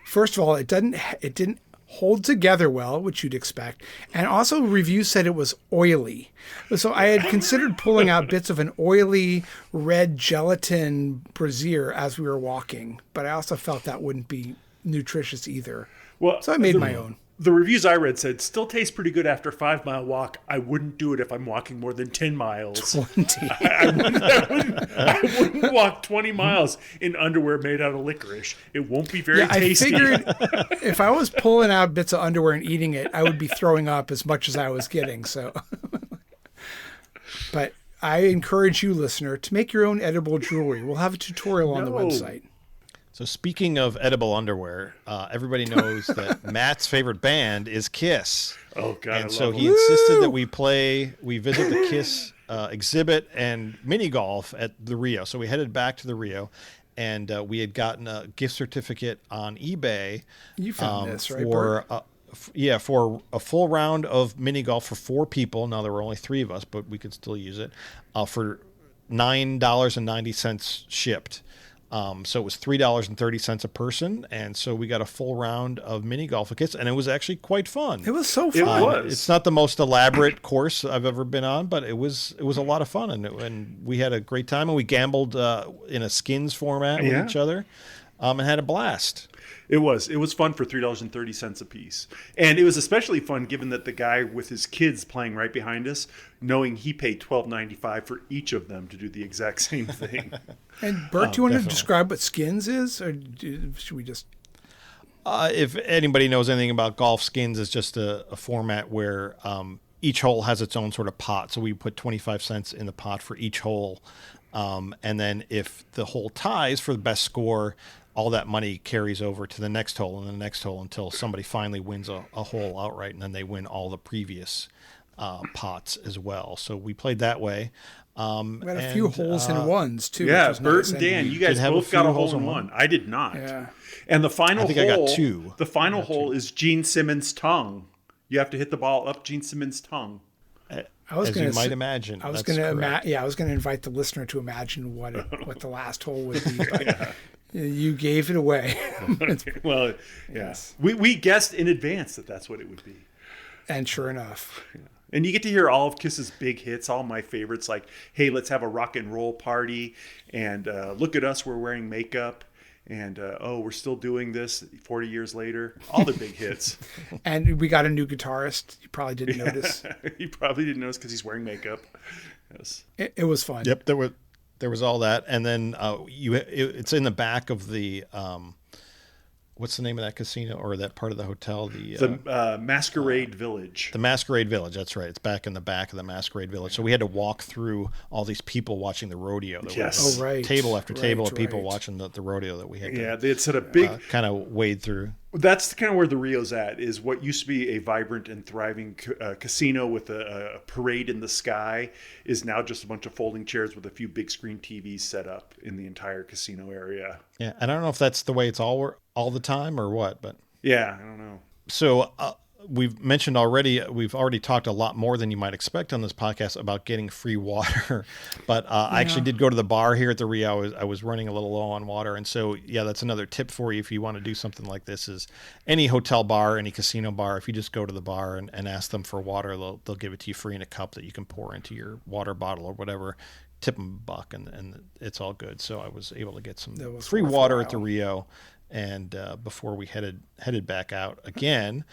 first of all, it didn't hold together well, which you'd expect. And also reviews said it was oily. So I had considered pulling out bits of an oily red gelatin brassiere as we were walking, but I also felt that wouldn't be nutritious either. Well, so I made my own. The reviews I read said, still tastes pretty good after a 5-mile walk. I wouldn't do it if I'm walking more than 10 miles. 20. I wouldn't walk 20 miles in underwear made out of licorice. It won't be very tasty. I figured if I was pulling out bits of underwear and eating it, I would be throwing up as much as I was getting. So, but I encourage you, listener, to make your own edible jewelry. We'll have a tutorial on the website. So speaking of edible underwear, everybody knows that Matt's favorite band is Kiss. Oh, God, and so he insisted that we visit the Kiss exhibit and mini golf at the Rio. So we headed back to the Rio, and we had gotten a gift certificate on eBay. You found this, right, for for a full round of mini golf for 4 people. Now there were only 3 of us, but we could still use it for $9.90 shipped. So it was $3.30 a person, and so we got a full round of mini golf kits, and it was actually quite fun. It was so fun. It was. It's not the most elaborate course I've ever been on, but it was a lot of fun, and we had a great time, and we gambled in a skins format with each other, and had a blast. It was fun for $3.30 a piece. And it was especially fun given that the guy with his kids playing right behind us, knowing he paid $12.95 for each of them to do the exact same thing. And Bert, do you want to describe what skins is, or should we just? If anybody knows anything about golf, skins is just a format where each hole has its own sort of pot. So we put 25 cents in the pot for each hole. And then if the hole ties for the best score, all that money carries over to the next hole and the next hole until somebody finally wins a hole outright, and then they win all the previous pots as well. So we played that way. We had a few holes in ones too. Yeah, which was Bert nice. and Dan, we you guys have a both got few a hole holes in in one. I did not. Yeah. And the final I think hole, I got two. The final hole is Gene Simmons' tongue. You have to hit the ball up Gene Simmons' tongue. As you might imagine. I was going to invite the listener to imagine what the last hole would be. But you gave it away. Well, yes, we guessed in advance that that's what it would be. And sure enough. Yeah. And you get to hear all of Kiss's big hits, all my favorites, like, hey, let's have a rock and roll party. And look at us, we're wearing makeup. And, we're still doing this 40 years later. All the big hits. And we got a new guitarist. You probably didn't notice. You probably didn't notice because he's wearing makeup. Yes. It was fun. Yep, there was all that. And then it's in the back of the... what's the name of that casino or that part of the hotel? The Masquerade Village. The Masquerade Village. That's right. It's back in the back of the Masquerade Village. So we had to walk through all these people watching the rodeo. Yes. Right. Table after table of people watching the rodeo that we had. They had set a big kind of wade through. That's kind of where the Rio's at, is what used to be a vibrant and thriving casino with a parade in the sky is now just a bunch of folding chairs with a few big screen TVs set up in the entire casino area. Yeah, and I don't know if that's the way it's all the time or what, but yeah, I don't know. So we've mentioned already, we've already talked a lot more than you might expect on this podcast about getting free water, but I actually did go to the bar here at the Rio. I was running a little low on water, and so yeah, that's another tip for you if you want to do something like this. Is any hotel bar, any casino bar, if you just go to the bar and ask them for water, they'll give it to you free in a cup that you can pour into your water bottle or whatever. Tip them $1 and it's all good. So I was able to get some free water at the Rio, and before we headed back out again.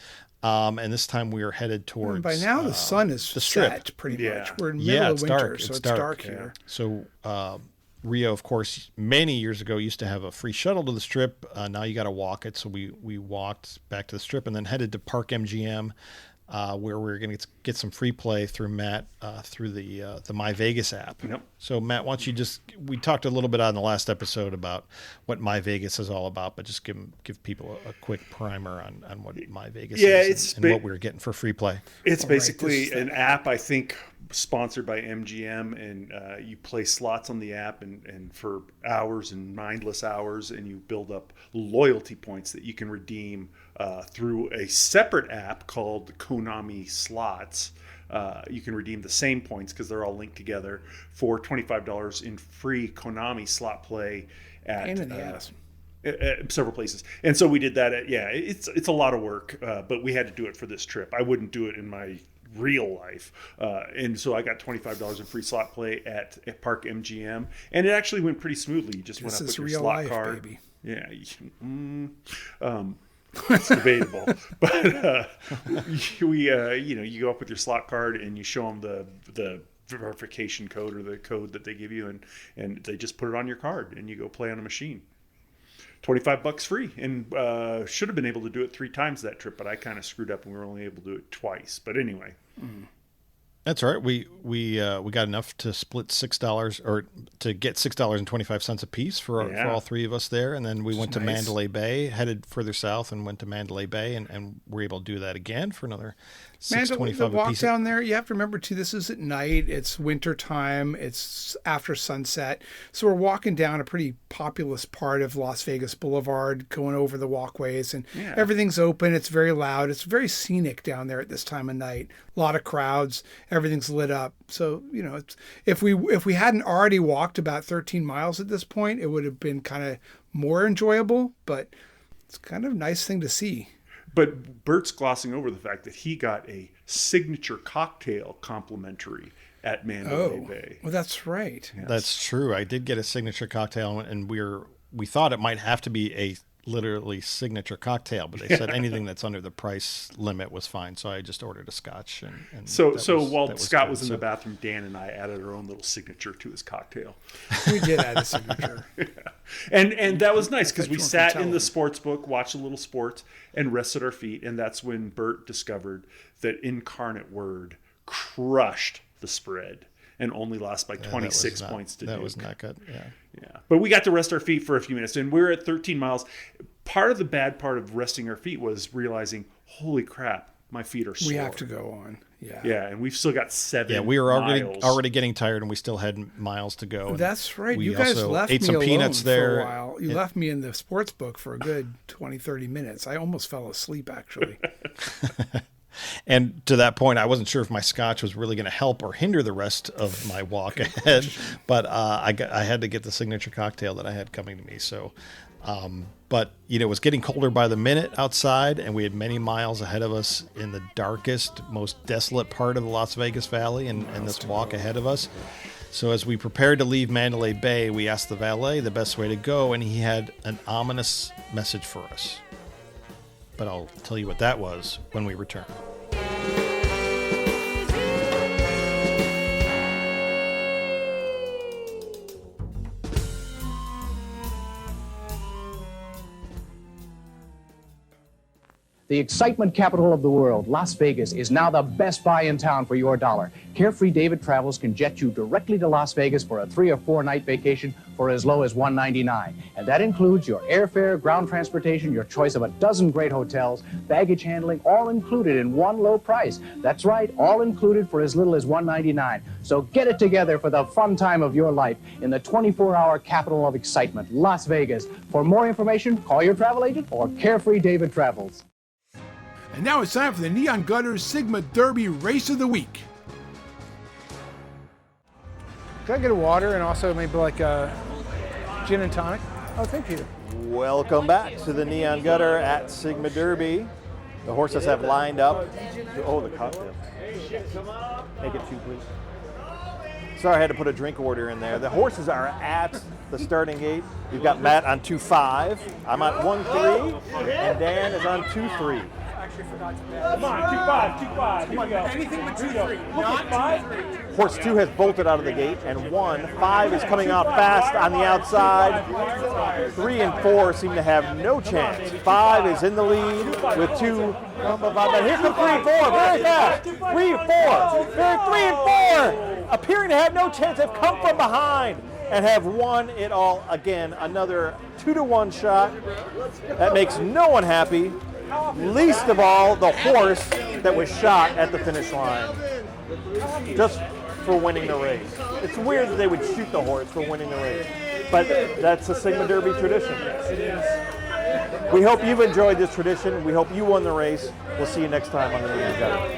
And this time we are headed towards. By now the sun is the strip. set pretty much. We're in the middle of winter, so it's dark here. So Rio, of course, many years ago used to have a free shuttle to the strip. Now you got to walk it. So we walked back to the strip and then headed to Park MGM, where we're going to get some free play through Matt through the My Vegas app. Yep. So Matt, why don't you we talked a little bit on the last episode about what My Vegas is all about, but just give people a quick primer on what My Vegas is and what we're getting for free play. It's basically an app, I think, sponsored by MGM, and you play slots on the app and for hours and mindless hours, and you build up loyalty points that you can redeem through a separate app called Konami Slots. You can redeem the same points because they're all linked together for $25 in free Konami slot play at several places. And so we did that it's a lot of work, but we had to do it for this trip. I wouldn't do it in my real life. And so I got $25 in free slot play at Park MGM, and it actually went pretty smoothly. You just went up with your slot life, card. Baby. Yeah. It's debatable, but you go up with your slot card and you show them the verification code or the code that they give you, and they just put it on your card and you go play on a machine. $25 free, and should have been able to do it 3 times that trip, but I kind of screwed up and we were only able to do it twice. But anyway. That's all right. We got enough to split $6 or to get $6.25 a piece for all three of us there, and then we went to Mandalay Bay, headed further south, and went to Mandalay Bay, and were able to do that again for another $6.25 the walk a piece. Down there, you have to remember too, this is at night. It's winter time. It's after sunset, so we're walking down a pretty populous part of Las Vegas Boulevard, going over the walkways, and everything's open. It's very loud. It's very scenic down there at this time of night. A lot of crowds. Everything's lit up. So it's, if we hadn't already walked about 13 miles at this point, it would have been kind of more enjoyable. But it's kind of a nice thing to see. But Bert's glossing over the fact that he got a signature cocktail complimentary at Mandalay Bay. Well, that's right. Yes. That's true. I did get a signature cocktail, and we thought it might have to be a literally signature cocktail, but they said anything that's under the price limit was fine. So I just ordered a scotch. And so while Scott was in the bathroom, Dan and I added our own little signature to his cocktail. We did add a signature. And that was nice because we sat in the sports book, watched a little sports, and rested our feet. And that's when Bert discovered that Incarnate Word crushed the spread and only lost by 26 points to Duke. That was not good. Yeah. But we got to rest our feet for a few minutes, and we're at 13 miles. Part of the bad part of resting our feet was realizing, holy crap, My feet are sore. We have to go on. Yeah. Yeah, and we've still got 7 Yeah, we were miles. already getting tired, and we still had miles to go. And that's right. we You guys also left ate me some alone peanuts there. for a while. You left me in the sports book for a good 20, 30 minutes. I almost fell asleep, actually. And to that point, I wasn't sure if my scotch was really going to help or hinder the rest of my walk ahead, but I had to get the signature cocktail that I had coming to me. So, but it was getting colder by the minute outside, and we had many miles ahead of us in the darkest, most desolate part of the Las Vegas Valley, and this walk ahead of us. So as we prepared to leave Mandalay Bay, we asked the valet the best way to go, and he had an ominous message for us. But I'll tell you what that was when we return. The excitement capital of the world, Las Vegas, is now the best buy in town for your dollar. Carefree David Travels can jet you directly to Las Vegas for a 3 or 4 night vacation for as low as $199. And that includes your airfare, ground transportation, your choice of a dozen great hotels, baggage handling, all included in one low price. That's right, all included for as little as $199. So get it together for the fun time of your life in the 24-hour capital of excitement, Las Vegas. For more information, call your travel agent or Carefree David Travels. And now it's time for the Neon Gutters Sigma Derby Race of the Week. Could I get a water and also maybe like a gin and tonic? Oh, thank you. Welcome back to the Neon Gutter at Sigma Derby. The horses have lined up. Oh, the cocktail. Make it 2, please. Sorry, I had to put a drink order in there. The horses are at the starting gate. We've got Matt on 2-5. I'm on 1-3, and Dan is on 2-3. Come on, 2-5. Here we go. Anything but 2-3. Not 5. Horse 2 has bolted out of the gate, and 1-5 is coming out fast on the outside. 3 and 4 seem to have no chance. 5 is in the lead with 2. But here come 3 and 4, very fast. 3 and 4. They're 3 and 4, appearing to have no chance. Have come from behind and have won it all again. Another 2-1 shot. That makes no one happy. Least of all, the horse that was shot at the finish line, just for winning the race. It's weird that they would shoot the horse for winning the race, but that's a Sigma Derby tradition. We hope you've enjoyed this tradition. We hope you won the race. We'll see you next time on the Neon Gutter.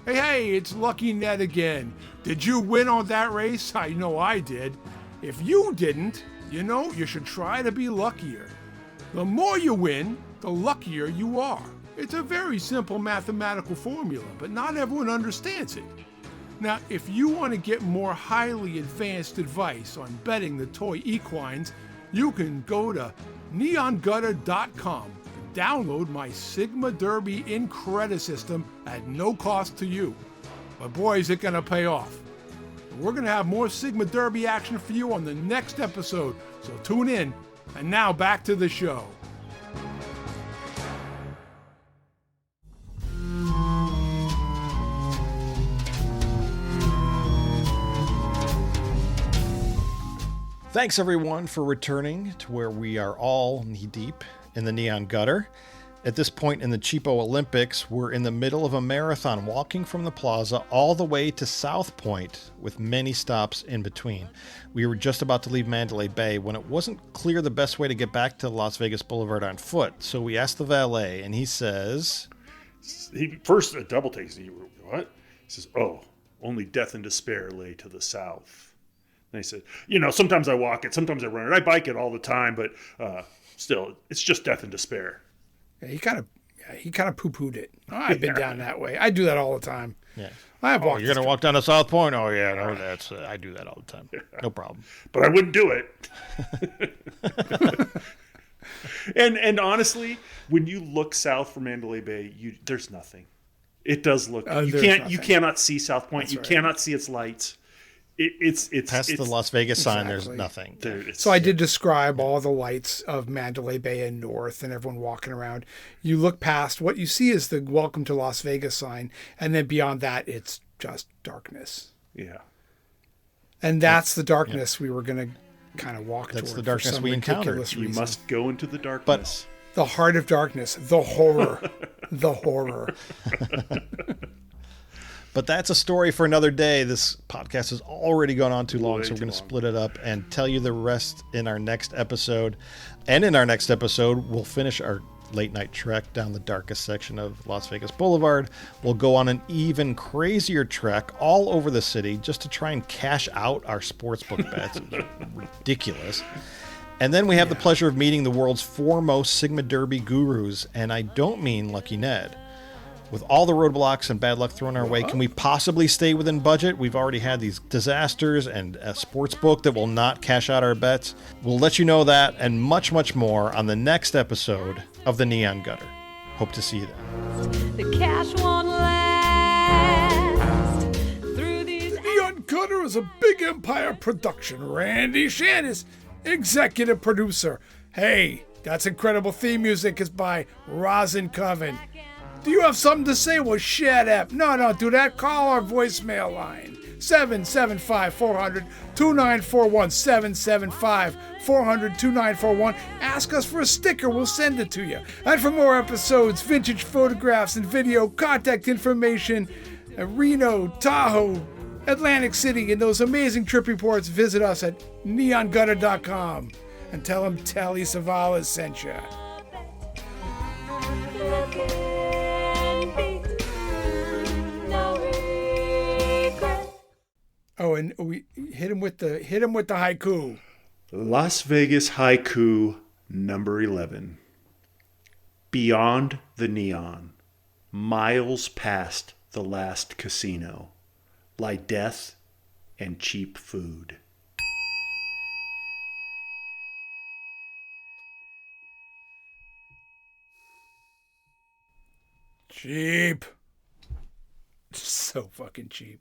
Hey, it's Lucky Ned again. Did you win on that race? I know I did. If you didn't, you should try to be luckier. The more you win, the luckier you are. It's a very simple mathematical formula, but not everyone understands it. Now, if you want to get more highly advanced advice on betting the toy equines, you can go to neongutter.com and download my Sigma Derby in-credit system at no cost to you. But boy, is it going to pay off. We're going to have more Sigma Derby action for you on the next episode, so tune in. And now back to the show. Thanks everyone for returning to where we are all knee deep in the Neon Gutter. At this point in the Cheapo Olympics, we're in the middle of a marathon walking from the plaza all the way to South Point with many stops in between. We were just about to leave Mandalay Bay when it wasn't clear the best way to get back to Las Vegas Boulevard on foot. So we asked the valet and he says... First, a double takes. What? He says, only death and despair lay to the south. And I said, sometimes I walk it, sometimes I run it. I bike it all the time, but still, it's just death and despair. Yeah, he kind of poo-pooed it. I've been down that way. I do that all the time. Yeah. I've walked. You're gonna walk down to South Point? Oh yeah, no, that's I do that all the time. No problem. But I wouldn't do it. and honestly, when you look south from Mandalay Bay, there's nothing. It does look. You cannot see South Point. That's you right. cannot see its lights. It's past the Las Vegas sign. Exactly. There's nothing. So I did describe all the lights of Mandalay Bay and north and everyone walking around. You look past, what you see is the Welcome to Las Vegas sign. And then beyond that, it's just darkness. Yeah. And that's the darkness we were going to kind of walk That's toward. the darkness for some we encountered. ridiculous You reason. must go into the darkness. The Heart of Darkness, the horror, the horror. But that's a story for another day. This podcast has already gone on too long, so we're going to split it up and tell you the rest in our next episode. And in our next episode, we'll finish our late night trek down the darkest section of Las Vegas Boulevard. We'll go on an even crazier trek all over the city just to try and cash out our sportsbook bets. Ridiculous. And then we have the pleasure of meeting the world's foremost Sigma Derby gurus, and I don't mean Lucky Ned. With all the roadblocks and bad luck thrown our way, can we possibly stay within budget? We've already had these disasters and a sports book that will not cash out our bets. We'll let you know that and much, much more on the next episode of The Neon Gutter. Hope to see you then. The cash won't last through these. Neon Gutter is a Big Empire production. Randy Shannis, executive producer. Hey, that's incredible theme music is by Rosin Coven. Do you have something to say? Well, shut up. No, don't do that. Call our voicemail line. 775-400-2941. 775-400-2941. Ask us for a sticker. We'll send it to you. And for more episodes, vintage photographs and video, contact information, Reno, Tahoe, Atlantic City, and those amazing trip reports, visit us at neongutter.com. And tell them Telly Savalas sent you. Oh, and we hit him with the haiku. Las Vegas haiku number 11. Beyond the neon, miles past the last casino, lie death and cheap food. Cheap. So fucking cheap.